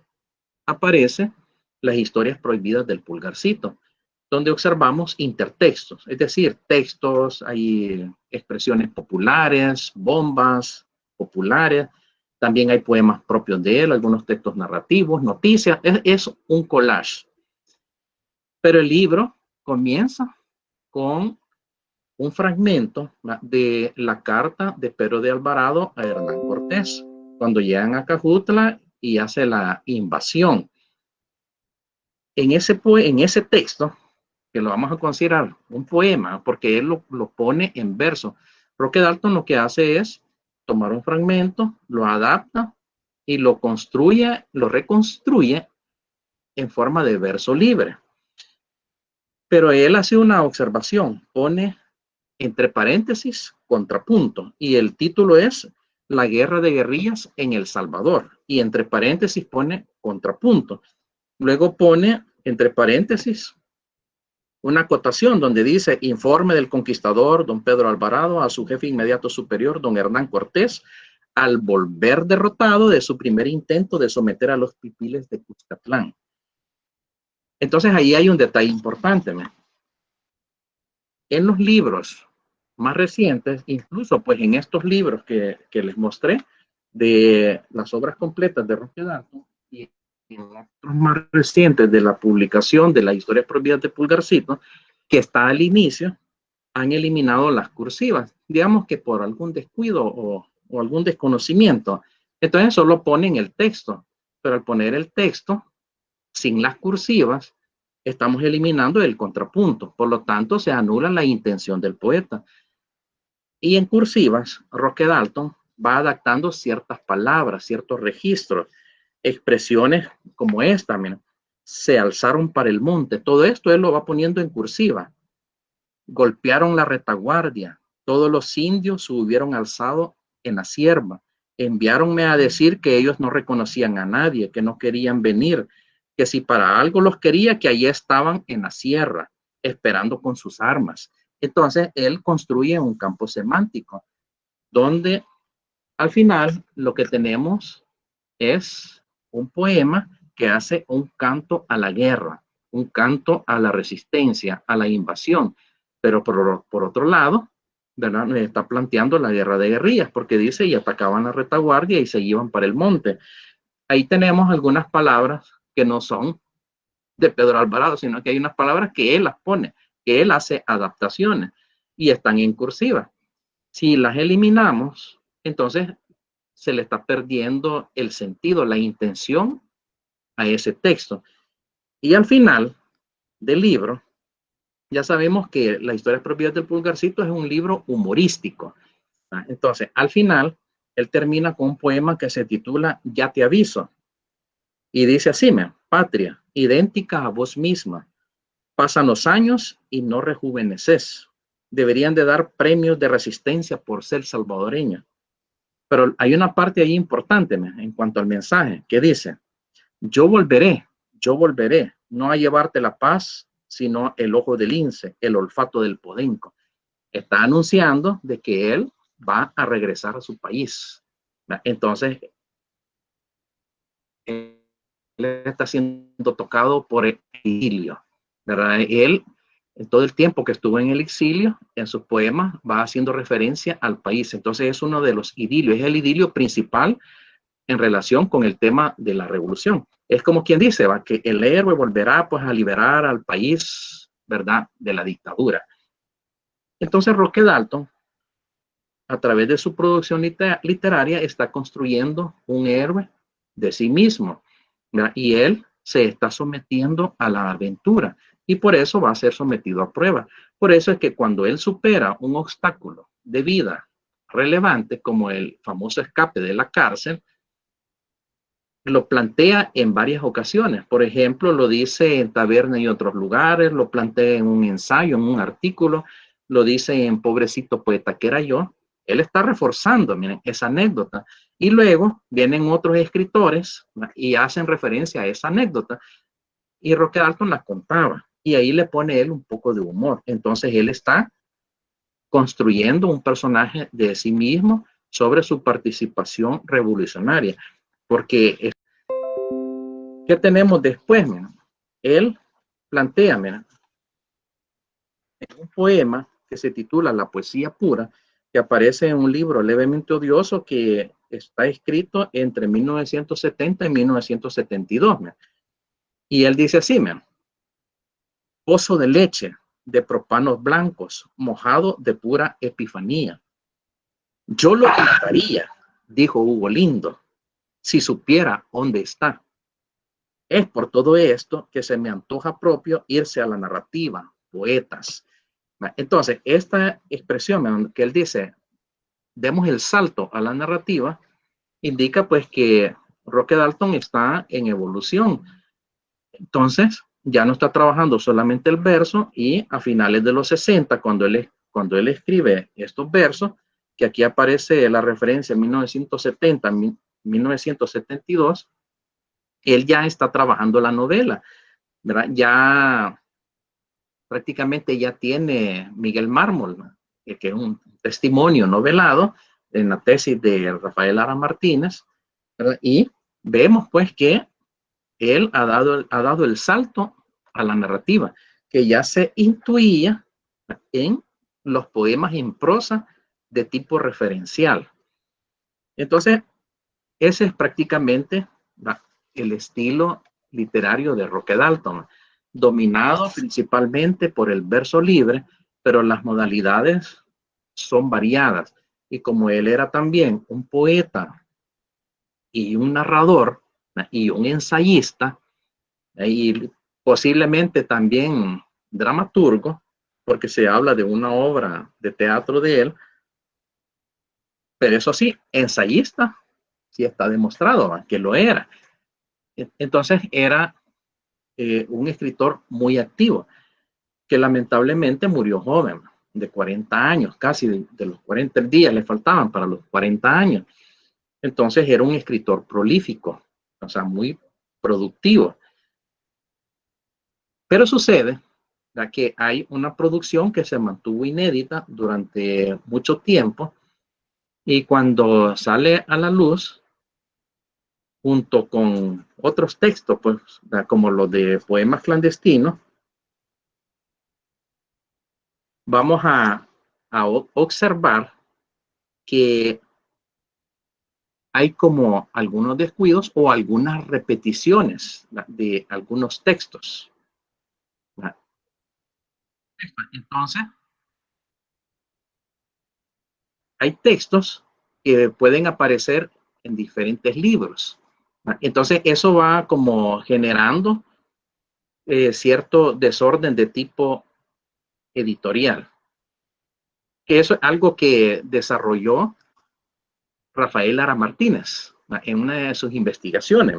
aparecen las historias prohibidas del Pulgarcito, donde observamos intertextos, es decir, textos, hay expresiones populares, bombas populares, también hay poemas propios de él, algunos textos narrativos, noticias, es un collage. Pero el libro comienza con un fragmento de la carta de Pedro de Alvarado a Hernán Cortés, cuando llegan a Cajutla y hace la invasión. en ese texto, que lo vamos a considerar un poema, porque él lo pone en verso, Roque Dalton lo que hace es tomar un fragmento, lo adapta y lo construye, lo reconstruye en forma de verso libre. Pero él hace una observación, pone entre paréntesis contrapunto, y el título es La guerra de guerrillas en El Salvador, y entre paréntesis pone contrapunto. Luego pone entre paréntesis una acotación donde dice informe del conquistador don Pedro Alvarado a su jefe inmediato superior don Hernán Cortés al volver derrotado de su primer intento de someter a los pipiles de Cuscatlán. Entonces ahí hay un detalle importante, ¿no? En los libros más recientes, incluso pues en estos libros que les mostré de las obras completas de Roque Dalton y en otros más recientes de la publicación de las historias prohibidas de Pulgarcito, que está al inicio, han eliminado las cursivas, digamos que por algún descuido o algún desconocimiento. Entonces solo ponen el texto, pero al poner el texto sin las cursivas, estamos eliminando el contrapunto, por lo tanto se anula la intención del poeta. Y en cursivas, Roque Dalton va adaptando ciertas palabras, ciertos registros, expresiones como esta, mira, se alzaron para el monte, todo esto él lo va poniendo en cursiva. Golpearon la retaguardia, todos los indios se hubieron alzado en la sierva, enviáronme a decir que ellos no reconocían a nadie, que no querían venir, que si para algo los quería, que allí estaban en la sierra, esperando con sus armas. Entonces, él construye un campo semántico, donde al final lo que tenemos es un poema que hace un canto a la guerra, un canto a la resistencia, a la invasión, pero por otro lado, ¿verdad? Nos está planteando la guerra de guerrillas, porque dice, y atacaban la retaguardia y se iban para el monte. Ahí tenemos algunas palabras que no son de Pedro Alvarado, sino que hay unas palabras que él las pone, que él hace adaptaciones y están en cursiva. Si las eliminamos, entonces se le está perdiendo el sentido, la intención a ese texto. Y al final del libro, ya sabemos que las historias propias del Pulgarcito es un libro humorístico. Entonces, al final, él termina con un poema que se titula Ya te aviso. Y dice así, patria, idéntica a vos misma. Pasan los años y no rejuveneces. Deberían de dar premios de resistencia por ser salvadoreña. Pero hay una parte ahí importante en cuanto al mensaje que dice, yo volveré, no a llevarte la paz, sino el ojo del lince, el olfato del podenco. Está anunciando de que él va a regresar a su país. Entonces, él está siendo tocado por el exilio, ¿verdad? Él, en todo el tiempo que estuvo en el exilio, en sus poemas va haciendo referencia al país. Entonces es uno de los idilios, es el idilio principal en relación con el tema de la revolución. Es como quien dice, ¿va? Que el héroe volverá pues a liberar al país, ¿verdad? De la dictadura. Entonces Roque Dalton, a través de su producción literaria, está construyendo un héroe de sí mismo, ¿verdad? Y él se está sometiendo a la aventura y por eso va a ser sometido a prueba. Por eso es que cuando él supera un obstáculo de vida relevante, como el famoso escape de la cárcel, lo plantea en varias ocasiones. Por ejemplo, lo dice en Taberna y otros lugares, lo plantea en un ensayo, en un artículo, lo dice en Pobrecito poeta que era yo. Él está reforzando, miren, esa anécdota. Y luego vienen otros escritores y hacen referencia a esa anécdota. Y Roque Dalton la contaba. Y ahí le pone él un poco de humor. Entonces él está construyendo un personaje de sí mismo sobre su participación revolucionaria. Porque, ¿qué tenemos después? Mira? Él plantea, mira, en un poema que se titula La poesía pura, que aparece en un libro levemente odioso que está escrito entre 1970 y 1972. Mira. Y él dice así, mira, pozo de leche, de propanos blancos, mojado de pura epifanía. Yo lo quitaría, dijo Hugo Lindo, si supiera dónde está. Es por todo esto que se me antoja propio irse a la narrativa, poetas. Entonces, esta expresión que él dice, demos el salto a la narrativa, indica pues que Roque Dalton está en evolución. Entonces, ya no está trabajando solamente el verso, y a finales de los 60, cuando él escribe estos versos, que aquí aparece la referencia en 1970, 1972, él ya está trabajando la novela, ¿verdad? Ya prácticamente ya tiene Miguel Mármol, ¿no? Que es un testimonio novelado en la tesis de Rafael Lara Martínez, ¿verdad? Y vemos pues que él ha dado el salto a la narrativa, que ya se intuía en los poemas en prosa de tipo referencial. Entonces, ese es prácticamente el estilo literario de Roque Dalton, dominado principalmente por el verso libre, pero las modalidades son variadas. Y como él era también un poeta y un narrador y un ensayista, y posiblemente también dramaturgo, porque se habla de una obra de teatro de él, pero eso sí, ensayista, sí está demostrado que lo era. Entonces era un escritor muy activo, que lamentablemente murió joven, de 40 años, casi de los 40 días le faltaban para los 40 años. Entonces era un escritor prolífico, o sea, muy productivo. Pero sucede que hay una producción que se mantuvo inédita durante mucho tiempo, y cuando sale a la luz, junto con otros textos, pues, como los de poemas clandestinos, vamos a observar que hay como algunos descuidos o algunas repeticiones de algunos textos. Entonces, hay textos que pueden aparecer en diferentes libros. Entonces, eso va como generando cierto desorden de tipo editorial. Que eso es algo que desarrolló Rafael Lara Martínez en una de sus investigaciones,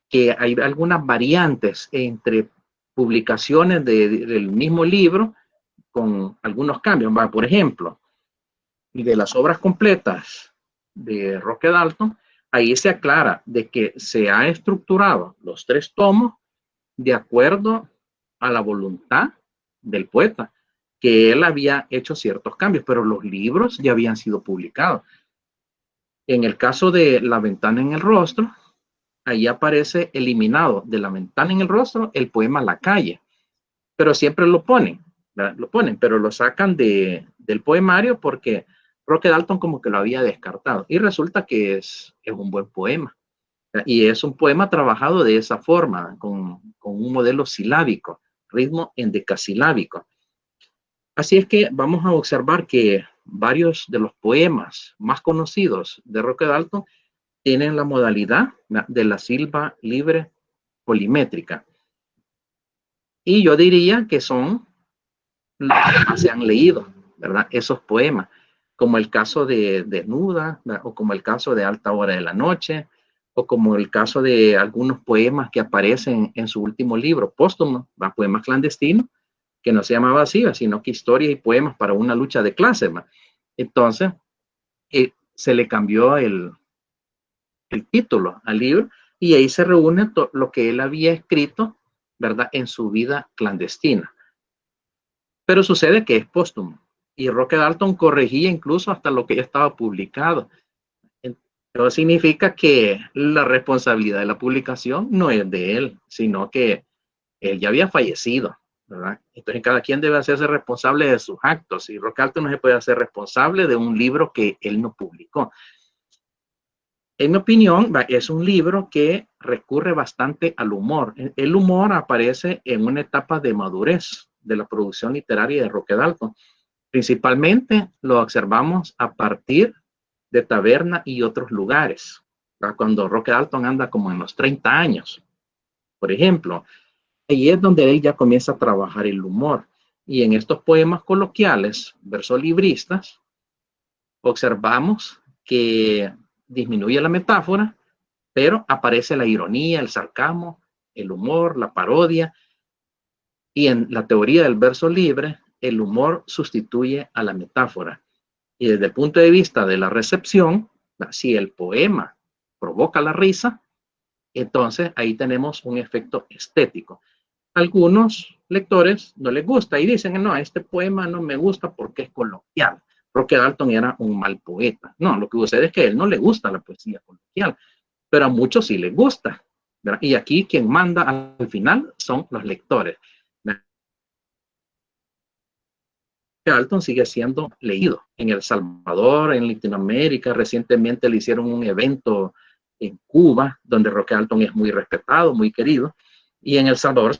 que hay algunas variantes entre publicaciones del mismo libro con algunos cambios. Por ejemplo, de las obras completas de Roque Dalton, ahí se aclara de que se ha estructurado los 3 tomos de acuerdo a la voluntad del poeta, que él había hecho ciertos cambios, pero los libros ya habían sido publicados. En el caso de La ventana en el rostro, ahí aparece eliminado de La ventana en el rostro el poema La calle, pero siempre lo ponen, pero lo sacan del poemario porque Roque Dalton como que lo había descartado, y resulta que es un buen poema, y es un poema trabajado de esa forma, con un modelo silábico, ritmo endecasilábico. Así es que vamos a observar que varios de los poemas más conocidos de Roque Dalton tienen la modalidad de la sílaba libre polimétrica. Y yo diría que son los que más se han leído, ¿verdad? Esos poemas, como el caso de Desnuda, ¿verdad? O como el caso de Alta hora de la noche, o como el caso de algunos poemas que aparecen en su último libro, póstumo, Poemas clandestinos, que no se llamaba así, sino que Historias y poemas para una lucha de clases. Entonces, se le cambió el título al libro, y ahí se reúne lo que él había escrito, ¿verdad?, en su vida clandestina. Pero sucede que es póstumo, y Roque Dalton corregía incluso hasta lo que ya estaba publicado. Eso significa que la responsabilidad de la publicación no es de él, sino que él ya había fallecido, ¿verdad? Entonces cada quien debe hacerse responsable de sus actos, y Roque Dalton no se puede hacer responsable de un libro que él no publicó. En mi opinión, es un libro que recurre bastante al humor. El humor aparece en una etapa de madurez de la producción literaria de Roque Dalton. Principalmente lo observamos a partir de Taberna y otros lugares, ¿verdad? Cuando Roque Dalton anda como en los 30 años. por ejemplo. Ahí es donde él ya comienza a trabajar el humor. Y en estos poemas coloquiales, versolibristas, observamos que disminuye la metáfora, pero aparece la ironía, el sarcasmo, el humor, la parodia. Y en la teoría del verso libre, el humor sustituye a la metáfora. Y desde el punto de vista de la recepción, si el poema provoca la risa, entonces ahí tenemos un efecto estético. Algunos lectores no les gusta y dicen, no, este poema no me gusta porque es coloquial. Roque Dalton era un mal poeta. No, lo que sucede es que a él no le gusta la poesía coloquial, pero a muchos sí les gusta, ¿verdad? Y aquí quien manda al final son los lectores. Dalton sigue siendo leído en El Salvador, en Latinoamérica. Recientemente le hicieron un evento en Cuba, donde Roque Dalton es muy respetado, muy querido, y en El Salvador,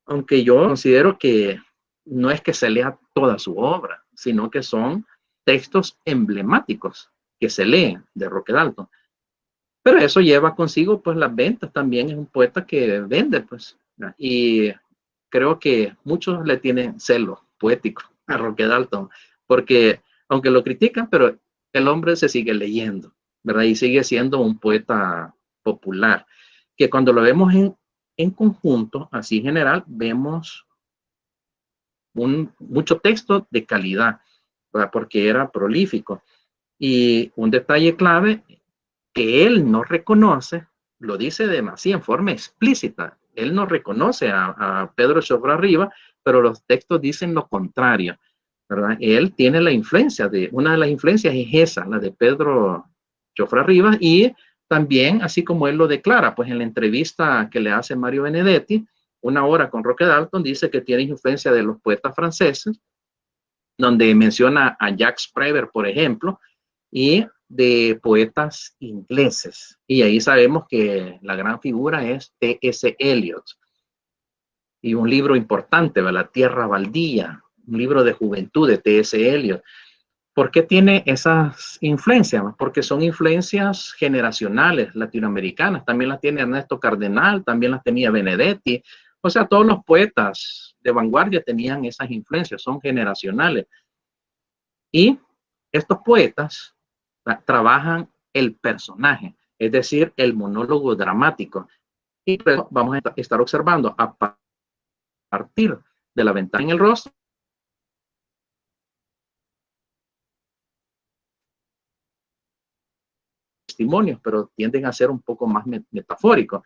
aunque yo considero que no es que se lea toda su obra, sino que son textos emblemáticos que se leen de Roque Dalton. Pero eso lleva consigo pues las ventas, también es un poeta que vende, pues, y creo que muchos le tienen celo poético a Roque Dalton, porque aunque lo critican, pero el hombre se sigue leyendo, ¿verdad? Y sigue siendo un poeta popular, que cuando lo vemos en conjunto, así en general, vemos mucho texto de calidad, ¿verdad? Porque era prolífico. Y un detalle clave que él no reconoce, lo dice demasiado en forma explícita, él no reconoce a Pedro Chofra Rivas, pero los textos dicen lo contrario, ¿verdad? Él tiene la influencia una de las influencias es esa, la de Pedro Chofra Rivas, y también, así como él lo declara, pues en la entrevista que le hace Mario Benedetti, Una hora con Roque Dalton, dice que tiene influencia de los poetas franceses, donde menciona a Jacques Prévert, por ejemplo, y de poetas ingleses. Y ahí sabemos que la gran figura es T.S. Eliot. Y un libro importante, La Tierra Baldía, un libro de juventud de T.S. Eliot. ¿Por qué tiene esas influencias? Porque son influencias generacionales latinoamericanas. También las tiene Ernesto Cardenal, también las tenía Benedetti. O sea, todos los poetas de vanguardia tenían esas influencias, son generacionales. Y estos poetas trabajan el personaje, es decir, el monólogo dramático. Y luego vamos a estar observando a partir de la ventana en el rostro, testimonios, pero tienden a ser un poco más metafóricos.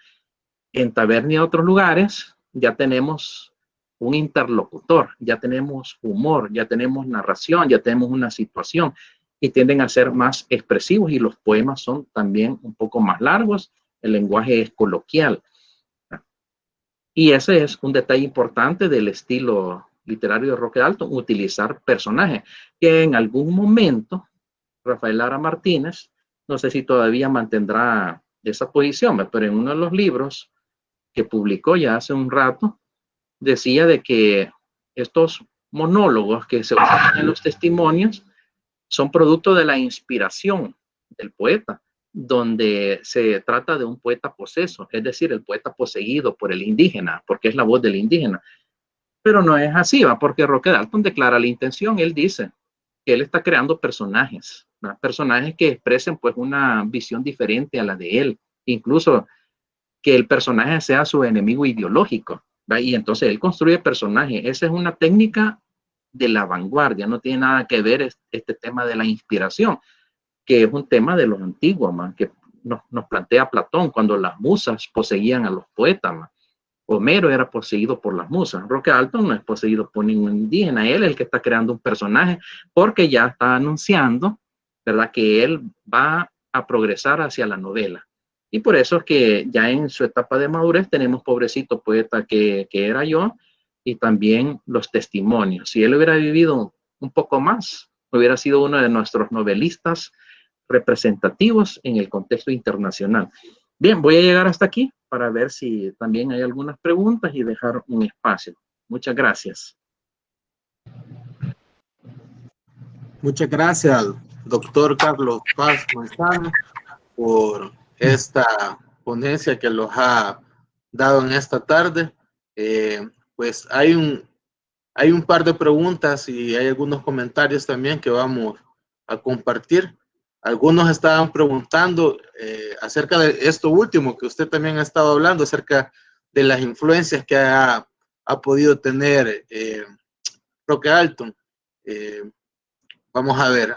En Taberna y otros lugares ya tenemos un interlocutor, ya tenemos humor, ya tenemos narración, ya tenemos una situación y tienden a ser más expresivos y los poemas son también un poco más largos, el lenguaje es coloquial. Y ese es un detalle importante del estilo literario de Roque Dalton, utilizar personajes que en algún momento Rafael Lara Martínez, no sé si todavía mantendrá esa posición, pero en uno de los libros que publicó ya hace un rato, decía de que estos monólogos que se usan en los testimonios son producto de la inspiración del poeta, donde se trata de un poeta poseso, es decir, el poeta poseído por el indígena, porque es la voz del indígena. Pero no es así, porque Roque Dalton declara la intención, él dice que él está creando personajes, ¿verdad? Personajes que expresen pues una visión diferente a la de él, incluso que el personaje sea su enemigo ideológico, ¿verdad? Y entonces él construye personajes. Esa es una técnica de la vanguardia, no tiene nada que ver este tema de la inspiración, que es un tema de los antiguos, man, que nos plantea Platón cuando las musas poseían a los poetas. Man. Homero era poseído por las musas. Roque Dalton no es poseído por ningún indígena, él es el que está creando un personaje porque ya está anunciando, ¿verdad?, que él va a progresar hacia la novela. Y por eso es que ya en su etapa de madurez tenemos Pobrecito Poeta que era yo y también Los Testimonios. Si él hubiera vivido un poco más, hubiera sido uno de nuestros novelistas representativos en el contexto internacional. Bien, voy a llegar hasta aquí para ver si también hay algunas preguntas y dejar un espacio. Muchas gracias. Muchas gracias, doctor Carlos Paz Manzano, por esta ponencia que los ha dado en esta tarde. Pues hay un par de preguntas y hay algunos comentarios también que vamos a compartir. Algunos estaban preguntando acerca de esto último que usted también ha estado hablando, acerca de las influencias que ha podido tener Roque Dalton. Vamos a ver,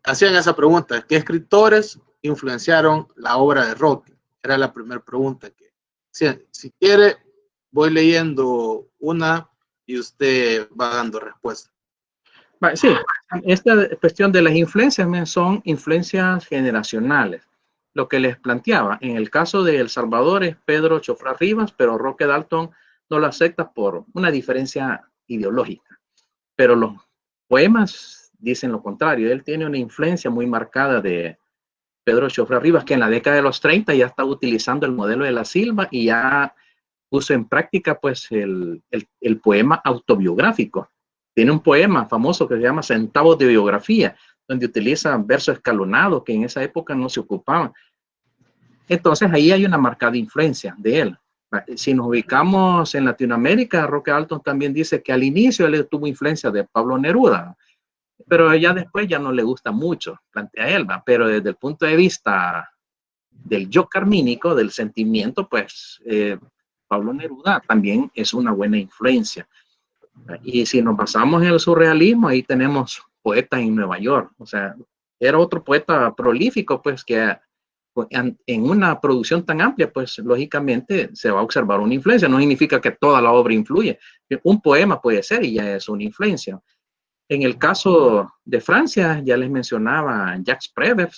hacían esa pregunta: ¿qué escritores influenciaron la obra de Roque? Era la primera pregunta. Si quiere, voy leyendo una y usted va dando respuesta. Sí, esta cuestión de las influencias son influencias generacionales. Lo que les planteaba, en el caso de El Salvador es Pedro Chofrá Rivas, pero Roque Dalton no lo acepta por una diferencia ideológica. Pero los poemas dicen lo contrario. Él tiene una influencia muy marcada de Pedro Chofrá Rivas, que en la década de los 30 ya estaba utilizando el modelo de la Silva y ya puso en práctica pues el poema autobiográfico. Tiene un poema famoso que se llama Centavos de Biografía, donde utiliza versos escalonados que en esa época no se ocupaban. Entonces ahí hay una marcada influencia de él. Si nos ubicamos en Latinoamérica, Roque Dalton también dice que al inicio él tuvo influencia de Pablo Neruda, pero ya después ya no le gusta mucho, plantea él, pero desde el punto de vista del yo carmínico, del sentimiento, pues Pablo Neruda también es una buena influencia. Y si nos basamos en el surrealismo, ahí tenemos poetas en Nueva York. O sea, era otro poeta prolífico, pues que en una producción tan amplia, pues lógicamente se va a observar una influencia. No significa que toda la obra influye. Un poema puede ser y ya es una influencia. En el caso de Francia, ya les mencionaba Jacques Prévert,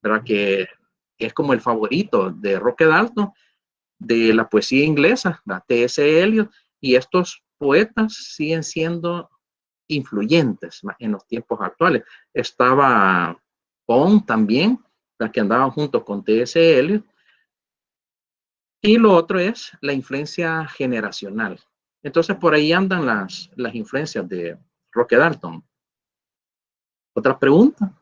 ¿verdad? Que es como el favorito de Roque Dalton, de la poesía inglesa, la T.S. Eliot, y estos poetas siguen siendo influyentes en los tiempos actuales. Estaba Poe también, la que andaban juntos con T.S. Eliot. Y lo otro es la influencia generacional. Entonces por ahí andan las influencias de Roque Dalton. ¿Otra pregunta?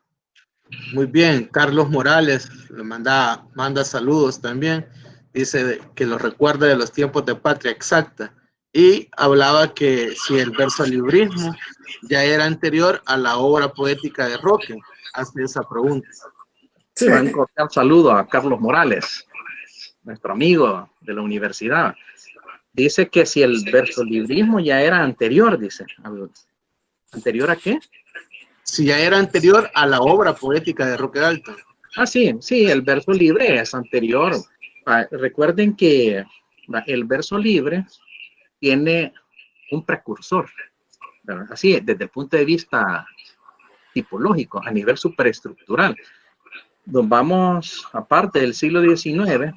Muy bien, Carlos Morales le manda saludos también. Dice que lo recuerda de los tiempos de Patria Exacta. Y hablaba que si el versolibrismo ya era anterior a la obra poética de Roque. Hace esa pregunta. Sí, un cordial saludo a Carlos Morales, nuestro amigo de la universidad. Dice que si el versolibrismo ya era anterior, dice. ¿Anterior a qué? Si ya era anterior a la obra poética de Roque Dalton. Sí, el verso libre es anterior. Recuerden que el verso libre tiene un precursor, ¿verdad? Así, desde el punto de vista tipológico, a nivel superestructural. Nos vamos, aparte del siglo XIX,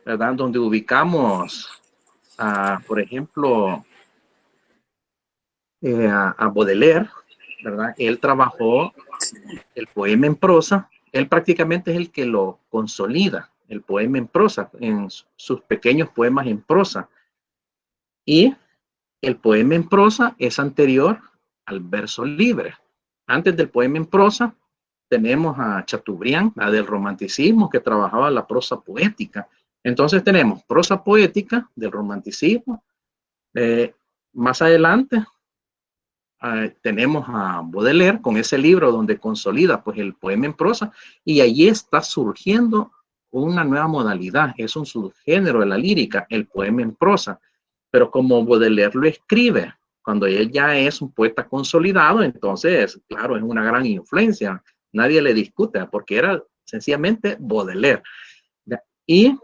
¿verdad? Donde ubicamos, por ejemplo, a Baudelaire, ¿verdad? Él trabajó el poema en prosa. Él prácticamente es el que lo consolida, el poema en prosa, en sus pequeños poemas en prosa. Y el poema en prosa es anterior al verso libre. Antes del poema en prosa tenemos a Chateaubriand, la del romanticismo, que trabajaba la prosa poética. Entonces tenemos prosa poética del romanticismo. Más adelante tenemos a Baudelaire con ese libro donde consolida pues el poema en prosa, y allí está surgiendo una nueva modalidad, es un subgénero de la lírica, el poema en prosa. Pero como Baudelaire lo escribe cuando él ya es un poeta consolidado, entonces, claro, es una gran influencia. Nadie le discute porque era sencillamente Baudelaire. Y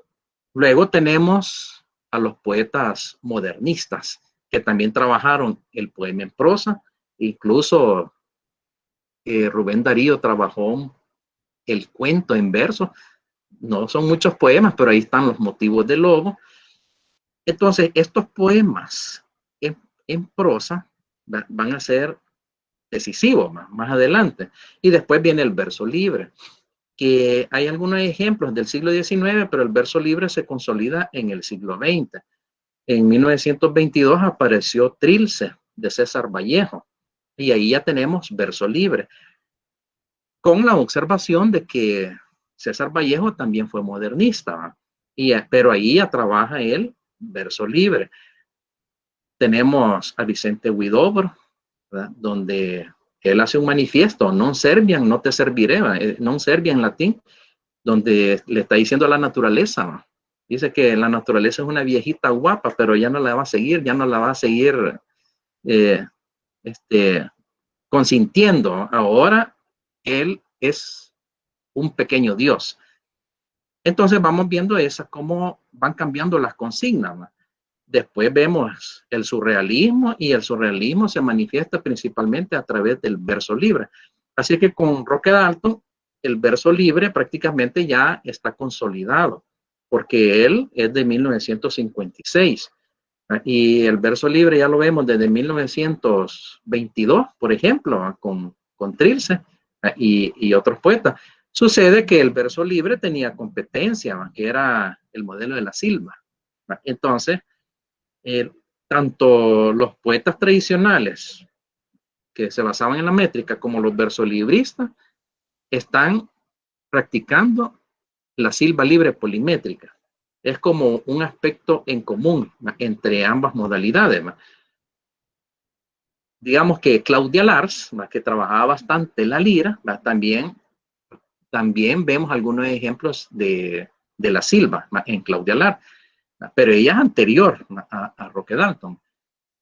luego tenemos a los poetas modernistas que también trabajaron el poema en prosa. Incluso Rubén Darío trabajó el cuento en verso. No son muchos poemas, pero ahí están los motivos del lobo. Entonces, estos poemas en prosa van a ser decisivos más adelante. Y después viene el verso libre, que hay algunos ejemplos del siglo XIX, pero el verso libre se consolida en el siglo XX. En 1922 apareció Trilce, de César Vallejo, y ahí ya tenemos verso libre, con la observación de que César Vallejo también fue modernista, ¿va? Pero ahí ya trabaja el verso libre. Tenemos a Vicente Huidobro, ¿verdad? Donde él hace un manifiesto, non serviam, no te serviré, non serviam en latín, donde le está diciendo a la naturaleza, ¿va? Dice que la naturaleza es una viejita guapa, pero ya no la va a seguir, consintiendo. Ahora él es un pequeño Dios. Entonces vamos viendo cómo van cambiando las consignas, ¿va? Después vemos el surrealismo, y el surrealismo se manifiesta principalmente a través del verso libre. Así que con Roque Dalton, el verso libre prácticamente ya está consolidado, porque él es de 1956. Y el verso libre ya lo vemos desde 1922, por ejemplo, con Trilce y otros poetas. Sucede que el verso libre tenía competencia, que era el modelo de la Silva. Entonces, tanto los poetas tradicionales que se basaban en la métrica como los versolibristas están practicando la silva libre polimétrica. Es como un aspecto en común entre ambas modalidades. Digamos que Claudia Lars, que trabajaba bastante la lira, también vemos algunos ejemplos de la silva en Claudia Lars, pero ella es anterior a Roque Dalton.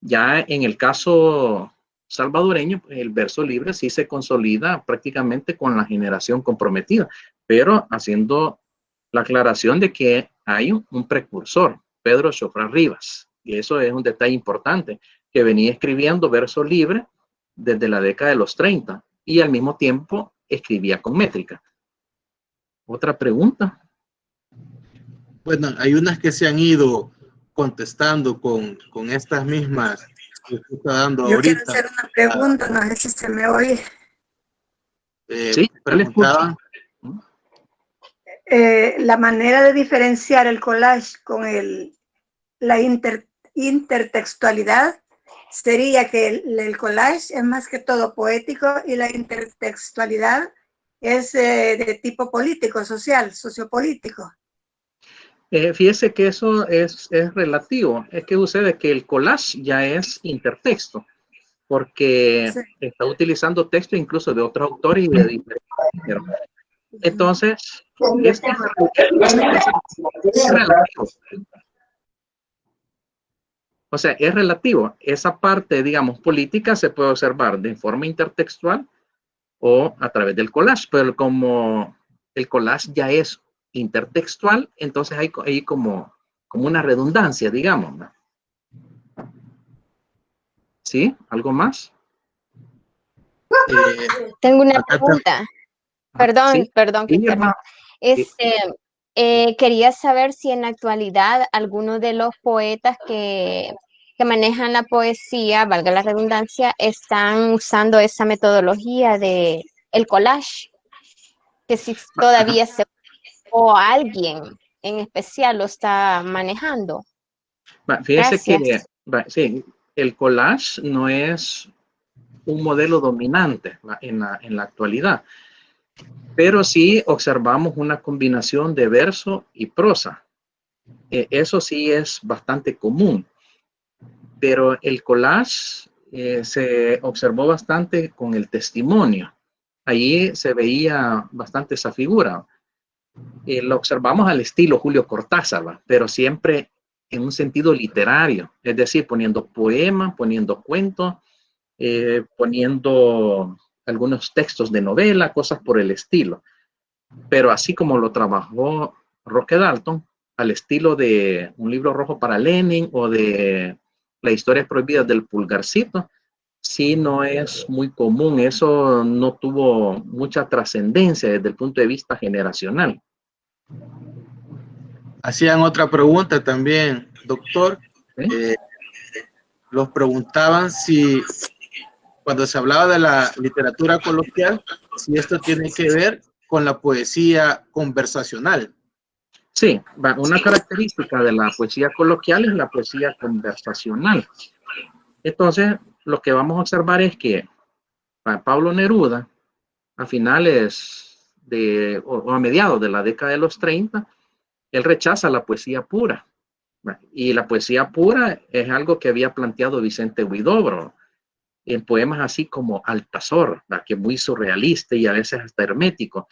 Ya en el caso salvadoreño, el verso libre sí se consolida prácticamente con la generación comprometida, pero haciendo la aclaración de que hay un precursor, Pedro Chofrán Rivas, y eso es un detalle importante, que venía escribiendo verso libre desde la década de los 30 y al mismo tiempo escribía con métrica. ¿Otra pregunta? Bueno, hay unas que se han ido contestando con estas mismas que usted está dando Yo ahorita. quiero hacer una pregunta, no sé si se me oye. Sí, preguntaban. La manera de diferenciar el collage con la intertextualidad sería que el collage es más que todo poético y la intertextualidad es de tipo político, social, sociopolítico. Fíjese que eso es relativo. Es que sucede que el collage ya es intertexto, porque Sí. está utilizando texto incluso de otros autores y de diferentes géneros. Entonces, es relativo. O sea, es relativo. Esa parte, digamos, política se puede observar de forma intertextual o a través del collage, pero como el collage ya es intertextual, entonces hay como una redundancia, digamos, ¿no? ¿Sí? ¿Algo más? Tengo una pregunta. Perdón, ¿Sí? perdón que Sí, hermano. quería saber si en la actualidad algunos de los poetas que manejan la poesía, valga la redundancia, están usando esa metodología de el collage, que si todavía o alguien en especial lo está manejando. Fíjese Gracias. que sí, el collage no es un modelo dominante en la actualidad, pero sí observamos una combinación de verso y prosa. Eso sí es bastante común, pero el collage se observó bastante con el testimonio. Allí se veía bastante esa figura. Lo observamos al estilo Julio Cortázar, pero siempre en un sentido literario, es decir, poniendo poemas, poniendo cuentos, poniendo algunos textos de novela, cosas por el estilo. Pero así como lo trabajó Roque Dalton, al estilo de Un libro rojo para Lenin o de La historia prohibida del Pulgarcito, sí no es muy común. Eso no tuvo mucha trascendencia desde el punto de vista generacional. Hacían otra pregunta también, doctor. Los preguntaban si cuando se hablaba de la literatura coloquial, si esto tiene que ver con la poesía conversacional. Sí, una característica de la poesía coloquial es la poesía conversacional. Entonces, lo que vamos a observar es que Pablo Neruda, a finales o a mediados de la década de los 30, él rechaza la poesía pura. Y la poesía pura es algo que había planteado Vicente Huidobro en poemas así como Altazor, que es muy surrealista y a veces hasta hermético.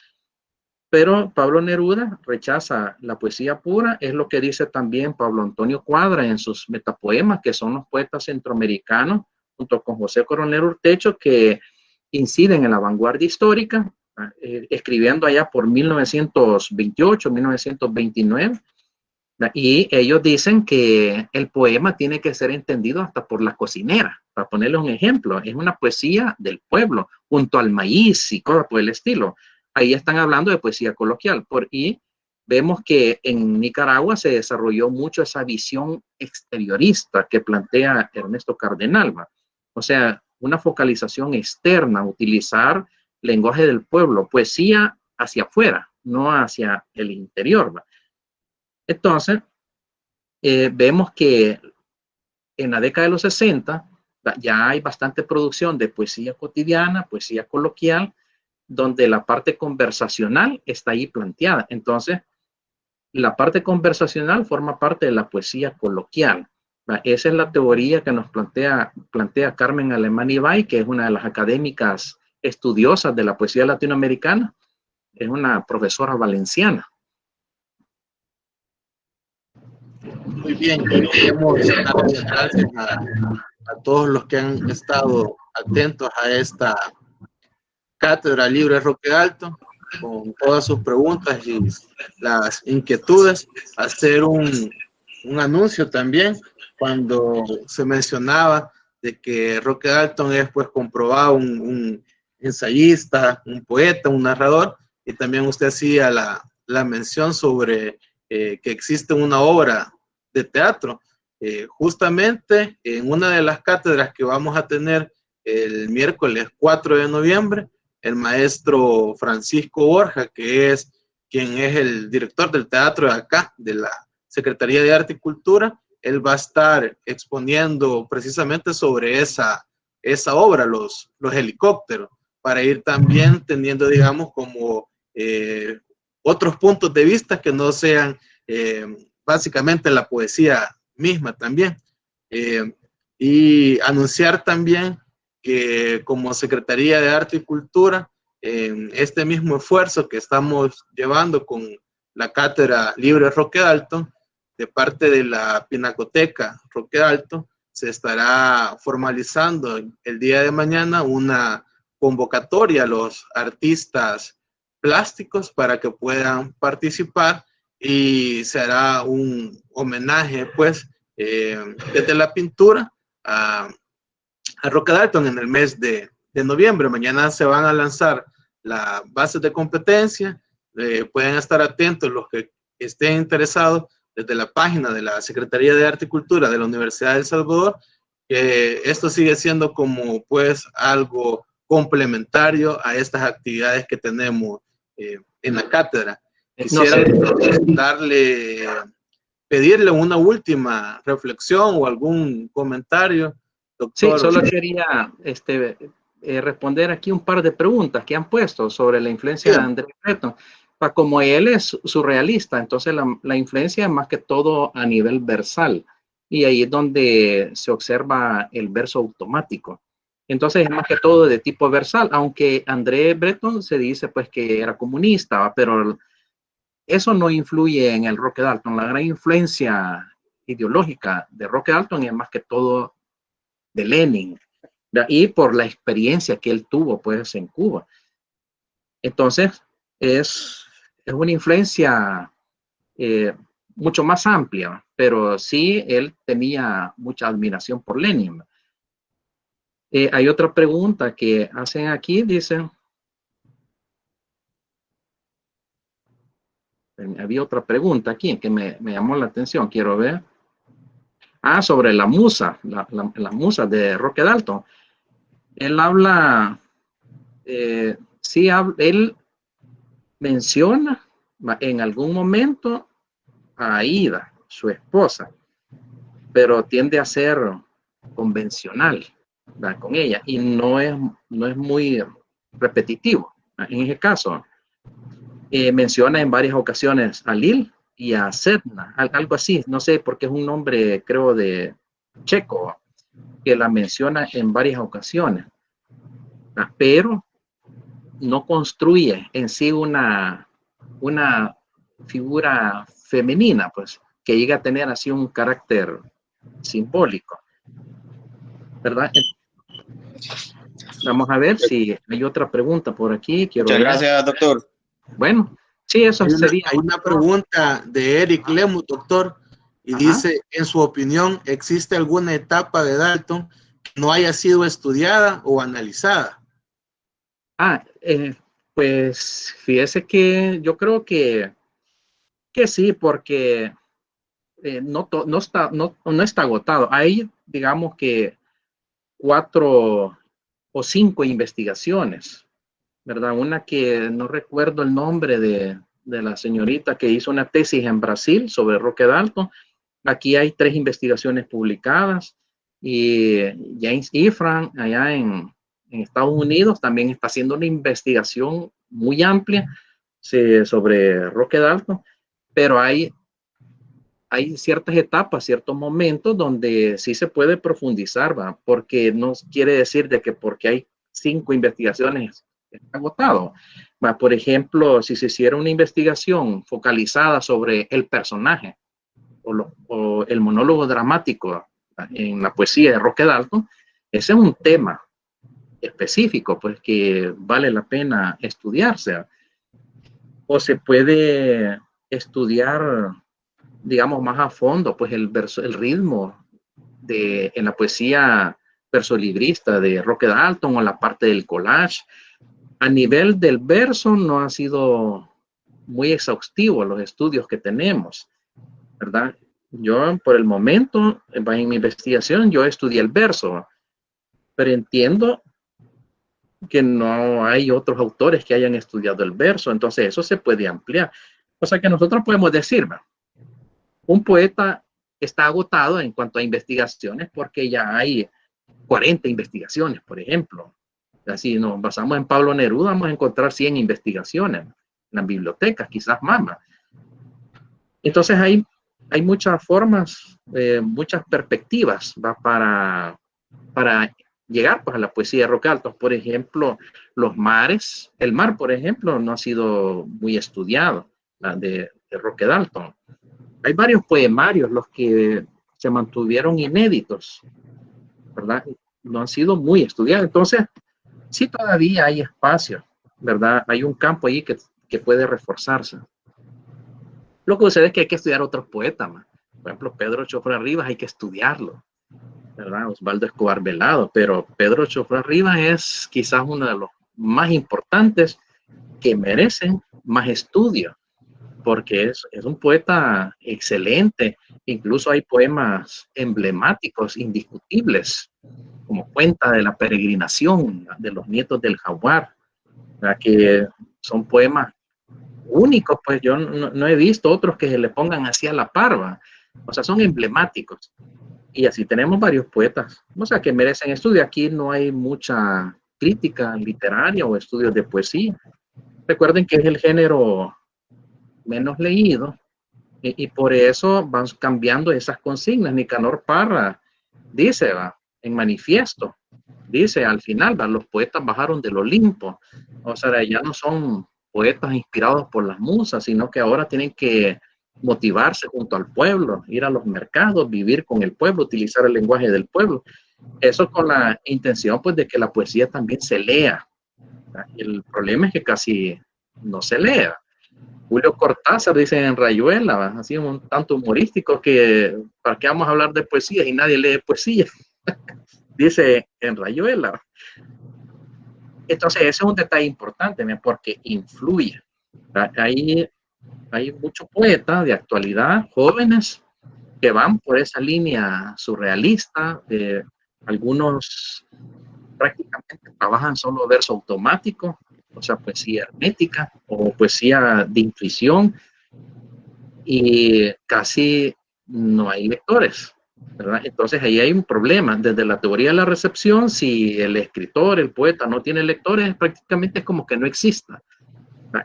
Pero Pablo Neruda rechaza la poesía pura, es lo que dice también Pablo Antonio Cuadra en sus metapoemas, que son los poetas centroamericanos, junto con José Coronel Urtecho, que inciden en la vanguardia histórica, escribiendo allá por 1928, 1929, y ellos dicen que el poema tiene que ser entendido hasta por la cocinera, para ponerles un ejemplo, es una poesía del pueblo, junto al maíz y cosas por el estilo. Ahí están hablando de poesía coloquial, y vemos que en Nicaragua se desarrolló mucho esa visión exteriorista que plantea Ernesto Cardenal, o sea, una focalización externa, utilizar lenguaje del pueblo, poesía hacia afuera, no hacia el interior. Entonces, vemos que en la década de los 60 ya hay bastante producción de poesía cotidiana, poesía coloquial, donde la parte conversacional está ahí planteada. Entonces, la parte conversacional forma parte de la poesía coloquial. Esa es la teoría que nos plantea Carmen Alemán Ibáy, que es una de las académicas estudiosas de la poesía latinoamericana, es una profesora valenciana. Muy bien, queremos dar las gracias a todos los que han estado atentos a esta Cátedra Libre Roque Dalton, con todas sus preguntas y las inquietudes. Hacer un anuncio también, cuando se mencionaba de que Roque Dalton es pues comprobado un ensayista, un poeta, un narrador, y también usted hacía la mención sobre que existe una obra de teatro. Justamente en una de las cátedras que vamos a tener el miércoles 4 de noviembre, el maestro Francisco Borja, que es quien es el director del teatro de acá, de la Secretaría de Arte y Cultura, él va a estar exponiendo precisamente sobre esa obra, los helicópteros, para ir también teniendo, digamos, como otros puntos de vista que no sean básicamente la poesía misma también. Y anunciar también que como Secretaría de Arte y Cultura, este mismo esfuerzo que estamos llevando con la Cátedra Libre Roque Dalton, de parte de la Pinacoteca Roque Dalton, se estará formalizando el día de mañana una convocatoria a los artistas plásticos para que puedan participar, y se hará un homenaje pues desde la pintura a Roque Dalton en el mes de noviembre. Mañana se van a lanzar las bases de competencia. Pueden estar atentos los que estén interesados desde la página de la Secretaría de Arte y Cultura de la Universidad de El Salvador, que esto sigue siendo como pues algo complementario a estas actividades que tenemos en la cátedra. Quisiera pedirle una última reflexión o algún comentario, doctor. Sí, solo quería responder aquí un par de preguntas que han puesto sobre la influencia de André Breton. Como él es surrealista, entonces la influencia es más que todo a nivel versal, y ahí es donde se observa el verso automático. Entonces es más que todo de tipo versal, aunque André Breton se dice pues que era comunista, pero eso no influye en el Roque Dalton. La gran influencia ideológica de Roque Dalton es más que todo de Lenin, y por la experiencia que él tuvo pues en Cuba. Entonces es una influencia mucho más amplia, pero sí él tenía mucha admiración por Lenin. Hay otra pregunta que hacen aquí, dicen, había otra pregunta aquí que me llamó la atención, quiero ver. Sobre la musa, la musa de Roque Dalton. Él habla, él menciona en algún momento a Aída, su esposa, pero tiende a ser convencional, ¿verdad?, con ella, y no es muy repetitivo en ese caso. menciona en varias ocasiones a Lil y a Sedna, algo así, no sé, porque es un nombre, creo, de checo, que la menciona en varias ocasiones, pero no construye en sí una figura femenina, pues, que llegue a tener así un carácter simbólico, ¿verdad? Vamos a ver si hay otra pregunta por aquí. Muchas gracias, doctor. Bueno, sí, eso sería. Hay una pregunta de Eric Lemus, doctor, y dice, en su opinión, ¿existe alguna etapa de Dalton que no haya sido estudiada o analizada? Pues fíjese que yo creo que sí, porque no está agotado. Hay, digamos que 4 o 5 investigaciones, ¿verdad? Una que no recuerdo el nombre de la señorita que hizo una tesis en Brasil sobre Roque Dalton. Aquí hay 3 investigaciones publicadas y James Ifran allá en Estados Unidos también está haciendo una investigación muy amplia sobre Roque Dalton, pero hay ciertas etapas, ciertos momentos donde sí se puede profundizar, ¿va? Porque no quiere decir de que porque hay 5 investigaciones está agotado. ¿Va? Por ejemplo, si se hiciera una investigación focalizada sobre el personaje o el monólogo dramático en la poesía de Roque Dalton, ese es un tema específico, pues que vale la pena estudiarse. O se puede estudiar, digamos, más a fondo, pues el ritmo en la poesía versolibrista de Roque Dalton o la parte del collage. A nivel del verso no ha sido muy exhaustivo los estudios que tenemos, ¿verdad? Yo, por el momento, en mi investigación, yo estudié el verso, pero entiendo que no hay otros autores que hayan estudiado el verso, entonces eso se puede ampliar. O sea que nosotros podemos decir, un poeta está agotado en cuanto a investigaciones porque ya hay 40 investigaciones, por ejemplo. Si nos basamos en Pablo Neruda, vamos a encontrar 100 investigaciones en las bibliotecas, quizás más. Entonces hay muchas formas, muchas perspectivas, ¿va? para llegar, pues, a la poesía de Roque Dalton. Por ejemplo, los mares, el mar, por ejemplo, no ha sido muy estudiado, de Roque Dalton. Hay varios poemarios los que se mantuvieron inéditos, ¿verdad? No han sido muy estudiados. Entonces, sí todavía hay espacio, ¿verdad? Hay un campo ahí que puede reforzarse. Lo que sucede es que hay que estudiar otros poetas, ¿no? Por ejemplo, Pedro Chofra Rivas hay que estudiarlo, ¿verdad? Osvaldo Escobar Velado, pero Pedro Chofra Rivas es quizás uno de los más importantes que merecen más estudio, porque es un poeta excelente. Incluso hay poemas emblemáticos, indiscutibles, como Cuenta de la peregrinación de los nietos del jaguar, ¿verdad? Que son poemas únicos, pues yo no he visto otros que se le pongan así a la par, o sea, son emblemáticos. Y así tenemos varios poetas, o sea, que merecen estudio. Aquí no hay mucha crítica literaria o estudios de poesía. Recuerden que es el género menos leído y por eso van cambiando esas consignas. Nicanor Parra dice, en Manifiesto, dice al final, los poetas bajaron del Olimpo, o sea, ya no son poetas inspirados por las musas, sino que ahora tienen que motivarse junto al pueblo, ir a los mercados, vivir con el pueblo, utilizar el lenguaje del pueblo. Eso con la intención, pues, de que la poesía también se lea. El problema es que casi no se lea. Julio Cortázar dice en Rayuela, así un tanto humorístico, que ¿para qué vamos a hablar de poesía y nadie lee poesía? Dice en Rayuela. Entonces ese es un detalle importante, porque influye. Hay muchos poetas de actualidad, jóvenes, que van por esa línea surrealista. Algunos prácticamente trabajan solo verso automático, o sea, poesía hermética o poesía de intuición, y casi no hay lectores, ¿verdad? Entonces ahí hay un problema. Desde la teoría de la recepción, si el escritor, el poeta no tiene lectores, prácticamente es como que no exista.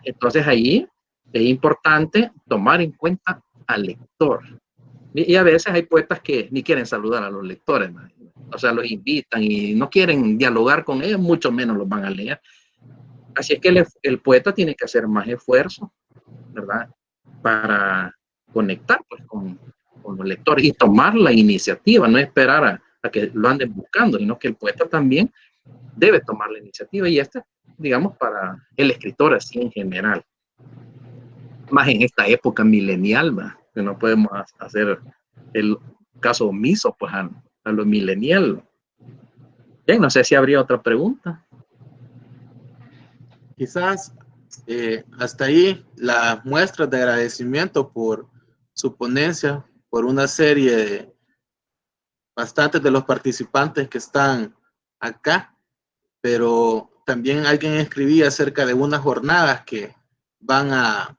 Entonces ahí es importante tomar en cuenta al lector. Y a veces hay poetas que ni quieren saludar a los lectores, ¿no? O sea, los invitan y no quieren dialogar con ellos, mucho menos los van a leer. Así es que el poeta tiene que hacer más esfuerzo, ¿verdad? Para conectar pues, con los lectores y tomar la iniciativa, no esperar a que lo anden buscando, sino que el poeta también debe tomar la iniciativa. Y digamos, para el escritor así en general. Más en esta época milenial, ¿verdad? Que no podemos hacer el caso omiso pues, a los millennials. Bien, no sé si habría otra pregunta. Quizás hasta ahí las muestras de agradecimiento por su ponencia, por una serie de bastantes de los participantes que están acá, pero también alguien escribía acerca de unas jornadas que van a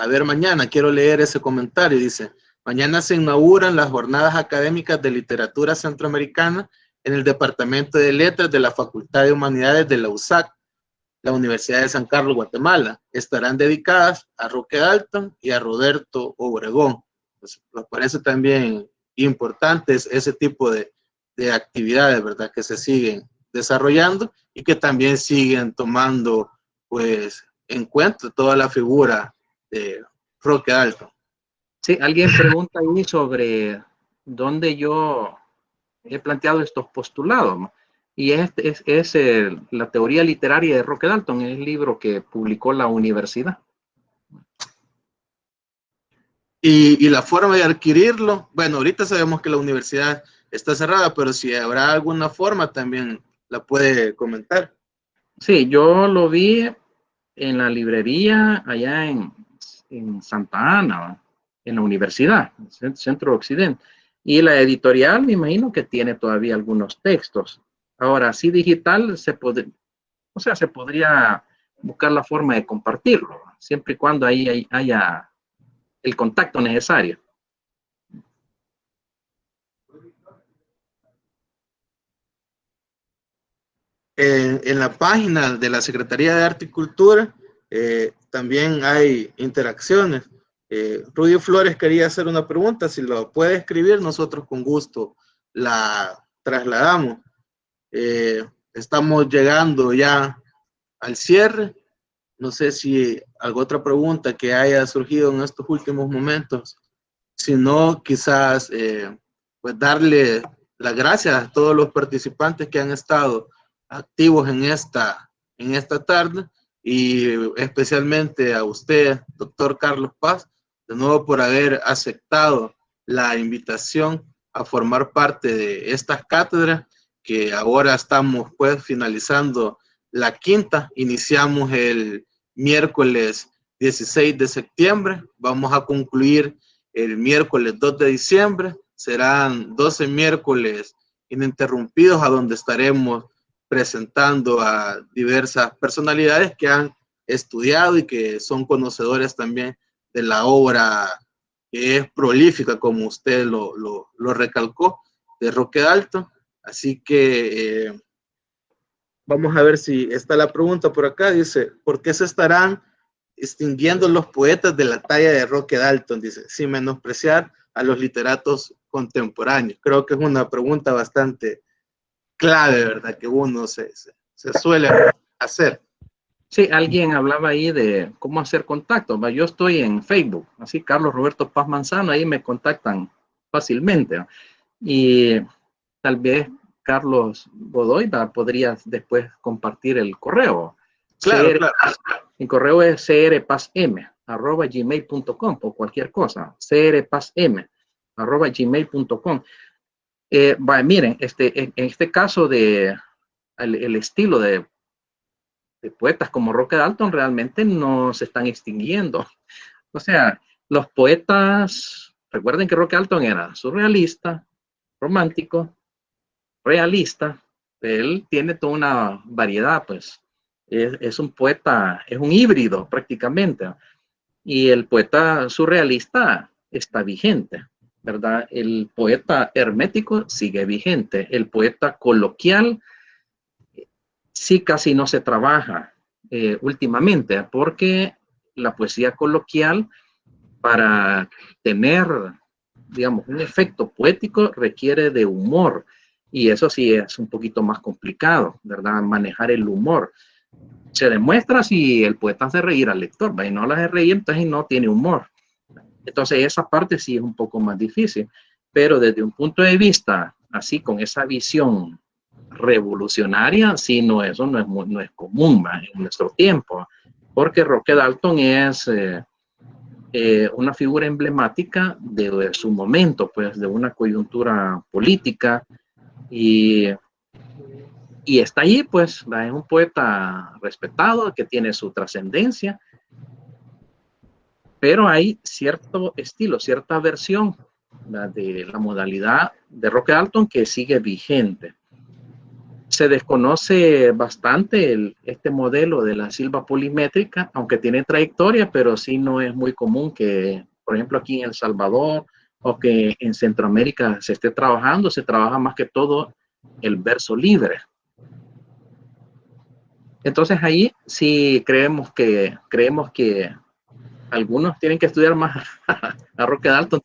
ver mañana. Quiero leer ese comentario. Dice: mañana se inauguran las jornadas académicas de literatura centroamericana en el Departamento de Letras de la Facultad de Humanidades de la USAC, la Universidad de San Carlos, Guatemala. Estarán dedicadas a Roque Dalton y a Roberto Obregón. Pues, me parece también importante ese tipo de actividades, ¿verdad?, que se siguen desarrollando y que también siguen tomando pues en cuenta toda la figura de Roque Dalton. Sí, alguien pregunta ahí sobre dónde yo he planteado estos postulados, ¿no? Y es la teoría literaria de Roque Dalton, es el libro que publicó la universidad. Y la forma de adquirirlo, bueno, ahorita sabemos que la universidad está cerrada, pero si habrá alguna forma también la puede comentar. Sí, yo lo vi en la librería allá en Santa Ana, en la universidad, Centro Occidente. Y la editorial, me imagino que tiene todavía algunos textos. Ahora, sí digital, se podría buscar la forma de compartirlo, siempre y cuando ahí haya el contacto necesario. En la página de la Secretaría de Arte y Cultura también hay interacciones. Rudy Flores quería hacer una pregunta, si lo puede escribir, nosotros con gusto la trasladamos. Estamos llegando ya al cierre. No sé si alguna otra pregunta que haya surgido en estos últimos momentos. Si no, quizás pues darle las gracias a todos los participantes que han estado activos en esta tarde, y especialmente a usted, doctor Carlos Paz, de nuevo por haber aceptado la invitación a formar parte de estas cátedras, que ahora estamos pues finalizando la quinta. Iniciamos el miércoles 16 de septiembre, vamos a concluir el miércoles 2 de diciembre, serán 12 miércoles ininterrumpidos, a donde estaremos presentando a diversas personalidades que han estudiado y que son conocedores también de la obra, que es prolífica, como usted lo recalcó, de Roque Dalton. Así que vamos a ver si está la pregunta por acá. Dice: ¿por qué se estarán extinguiendo los poetas de la talla de Roque Dalton? Dice, sin menospreciar a los literatos contemporáneos. Creo que es una pregunta bastante clave, ¿verdad?, que uno se suele hacer. Sí, alguien hablaba ahí de cómo hacer contacto. Yo estoy en Facebook, así Carlos Roberto Paz Manzano, ahí me contactan fácilmente. Y tal vez Carlos Godoy podría después compartir el correo. Claro, claro. El correo es crpazm@gmail.com por cualquier cosa. crpazm@gmail.com. Miren, en este caso el estilo de poetas como Roque Dalton realmente no se están extinguiendo. O sea, los poetas, recuerden que Roque Dalton era surrealista, romántico, realista. Él tiene toda una variedad, pues. Es un poeta, es un híbrido prácticamente. Y el poeta surrealista está vigente, ¿verdad? El poeta hermético sigue vigente. El poeta coloquial sí casi no se trabaja. últimamente, porque la poesía coloquial, para tener, digamos, un efecto poético, requiere de humor, y eso sí es un poquito más complicado, ¿verdad? Manejar el humor. Se demuestra si el poeta hace reír al lector, ¿va? Y no lo hace reír, entonces no tiene humor. Entonces esa parte sí es un poco más difícil, pero desde un punto de vista, así con esa visión revolucionaria, sí, no, eso no es común, ¿va? En nuestro tiempo, porque Roque Dalton es una figura emblemática de su momento, pues de una coyuntura política, y está ahí, pues, ¿va? Es un poeta respetado, que tiene su trascendencia, pero hay cierto estilo, cierta versión, ¿va? De la modalidad de Roque Dalton que sigue vigente. Se desconoce bastante este modelo de la silva polimétrica, aunque tiene trayectoria, pero sí no es muy común que, por ejemplo, aquí en El Salvador o que en Centroamérica se esté trabajando. Se trabaja más que todo el verso libre. Entonces ahí sí creemos que algunos tienen que estudiar más a Roque Dalton.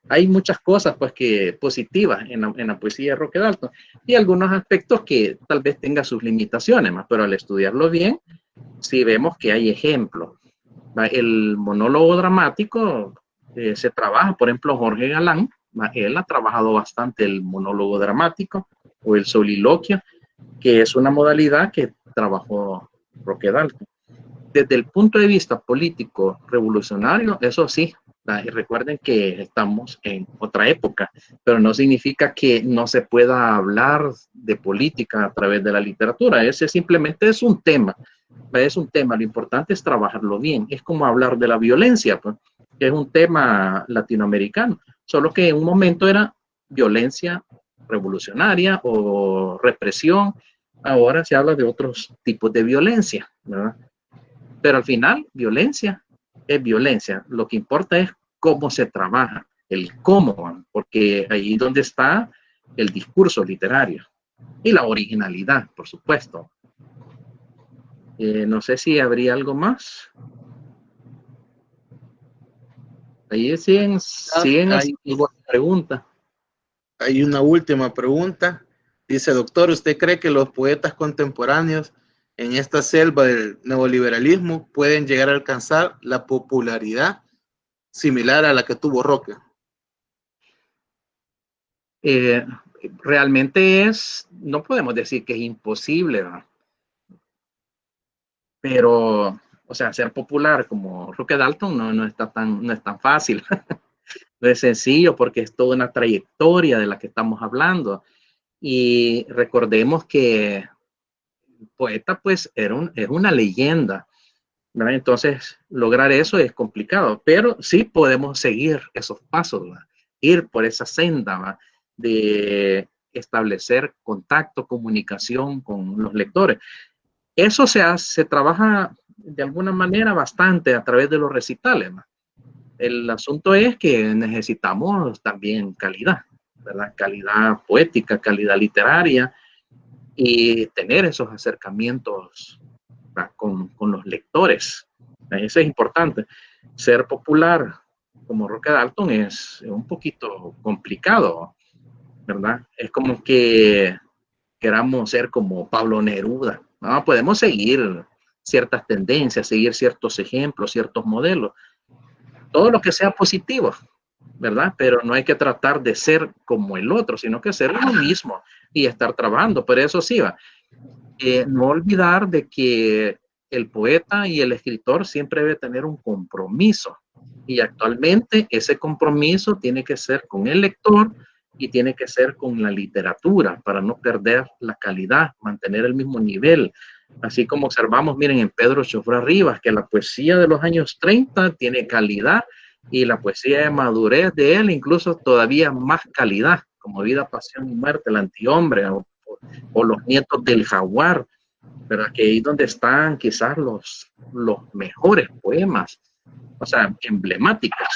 Hay muchas cosas pues que positivas en la poesía de Roque Dalton, y algunos aspectos que tal vez tenga sus limitaciones, pero al estudiarlo bien, sí vemos que hay ejemplos. El monólogo dramático se trabaja, por ejemplo, Jorge Galán, él ha trabajado bastante el monólogo dramático o el soliloquio, que es una modalidad que trabajó Roque Dalton. Desde el punto de vista político revolucionario, eso sí, y recuerden que estamos en otra época, pero no significa que no se pueda hablar de política a través de la literatura. Ese simplemente es un tema, lo importante es trabajarlo bien. Es como hablar de la violencia, pues, que es un tema latinoamericano, solo que en un momento era violencia revolucionaria o represión. Ahora se habla de otros tipos de violencia, ¿verdad? Pero al final, violencia es violencia. Lo que importa es cómo se trabaja, el cómo, porque ahí es donde está el discurso literario y la originalidad, por supuesto. No sé si habría algo más. Ahí siguen haciendo preguntas. Hay una última pregunta. Dice, doctor, ¿usted cree que los poetas contemporáneos en esta selva del neoliberalismo pueden llegar a alcanzar la popularidad similar a la que tuvo Roque? Realmente no podemos decir que es imposible, ¿verdad? Pero, o sea, ser popular como Roque Dalton no es tan fácil. No es sencillo, porque es toda una trayectoria de la que estamos hablando. Y recordemos que el poeta, pues, es una leyenda, ¿verdad? Entonces, lograr eso es complicado, pero sí podemos seguir esos pasos, ¿verdad? Ir por esa senda, ¿verdad? De establecer contacto, comunicación con los lectores. Eso se trabaja de alguna manera bastante a través de los recitales, ¿verdad? El asunto es que necesitamos también calidad, ¿verdad? Calidad poética, calidad literaria, y tener esos acercamientos, ¿verdad? con los lectores. Eso es importante. Ser popular como Roque Dalton es un poquito complicado, ¿verdad? Es como que queramos ser como Pablo Neruda. No, podemos seguir ciertas tendencias, seguir ciertos ejemplos, ciertos modelos, todo lo que sea positivo, ¿verdad? Pero no hay que tratar de ser como el otro, sino que ser uno mismo y estar trabajando. Pero eso sí, no olvidar de que el poeta y el escritor siempre debe tener un compromiso. Y actualmente ese compromiso tiene que ser con el lector y tiene que ser con la literatura, para no perder la calidad, mantener el mismo nivel. Así como observamos, miren, en Pedro Chofrá Rivas, que la poesía de los años 30 tiene calidad, y la poesía de madurez de él incluso todavía más calidad, como Vida, Pasión y Muerte, El Antihombre, o Los Nietos del Jaguar, ¿verdad? Que ahí es donde están quizás los mejores poemas, o sea, emblemáticos,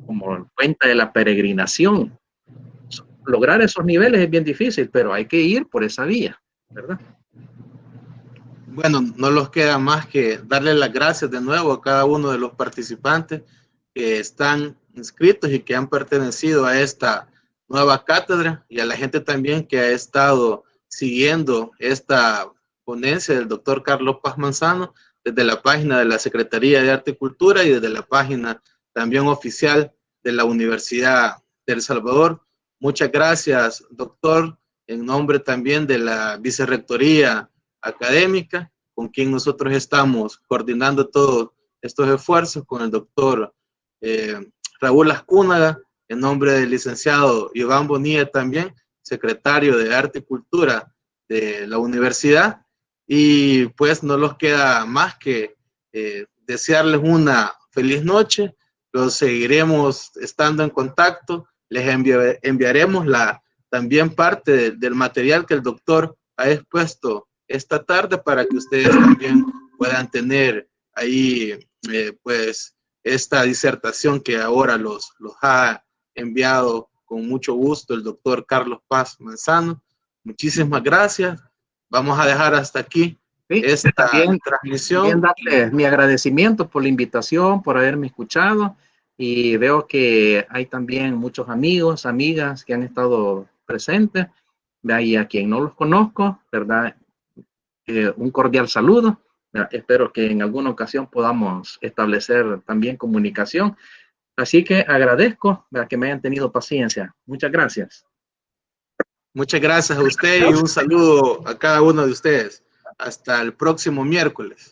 como el Cuenta de la Peregrinación. Lograr esos niveles es bien difícil, pero hay que ir por esa vía, ¿verdad? bueno, no nos queda más que darle las gracias de nuevo a cada uno de los participantes que están inscritos y que han pertenecido a esta nueva cátedra, y a la gente también que ha estado siguiendo esta ponencia del doctor Carlos Paz Manzano desde la página de la Secretaría de Arte y Cultura y desde la página también oficial de la Universidad de El Salvador. Muchas gracias, doctor, en nombre también de la Vicerrectoría Académica, con quien nosotros estamos coordinando todos estos esfuerzos, con el doctor Raúl Azcúnaga, en nombre del licenciado Iván Bonilla también, secretario de Arte y Cultura de la universidad. Y pues no nos queda más que desearles una feliz noche. Los seguiremos estando en contacto. Les enviaremos también parte del material que el doctor ha expuesto esta tarde para que ustedes también puedan tener ahí pues esta disertación que ahora los ha enviado con mucho gusto el doctor Carlos Paz Manzano. Muchísimas gracias. Vamos a dejar hasta aquí esta transmisión. También darles mi agradecimiento por la invitación, por haberme escuchado, y veo que hay también muchos amigos, amigas que han estado presentes, y a quien no los conozco, ¿verdad? Un cordial saludo. Espero que en alguna ocasión podamos establecer también comunicación. Así que agradezco que me hayan tenido paciencia. Muchas gracias. Muchas gracias a usted y un saludo a cada uno de ustedes. Hasta el próximo miércoles.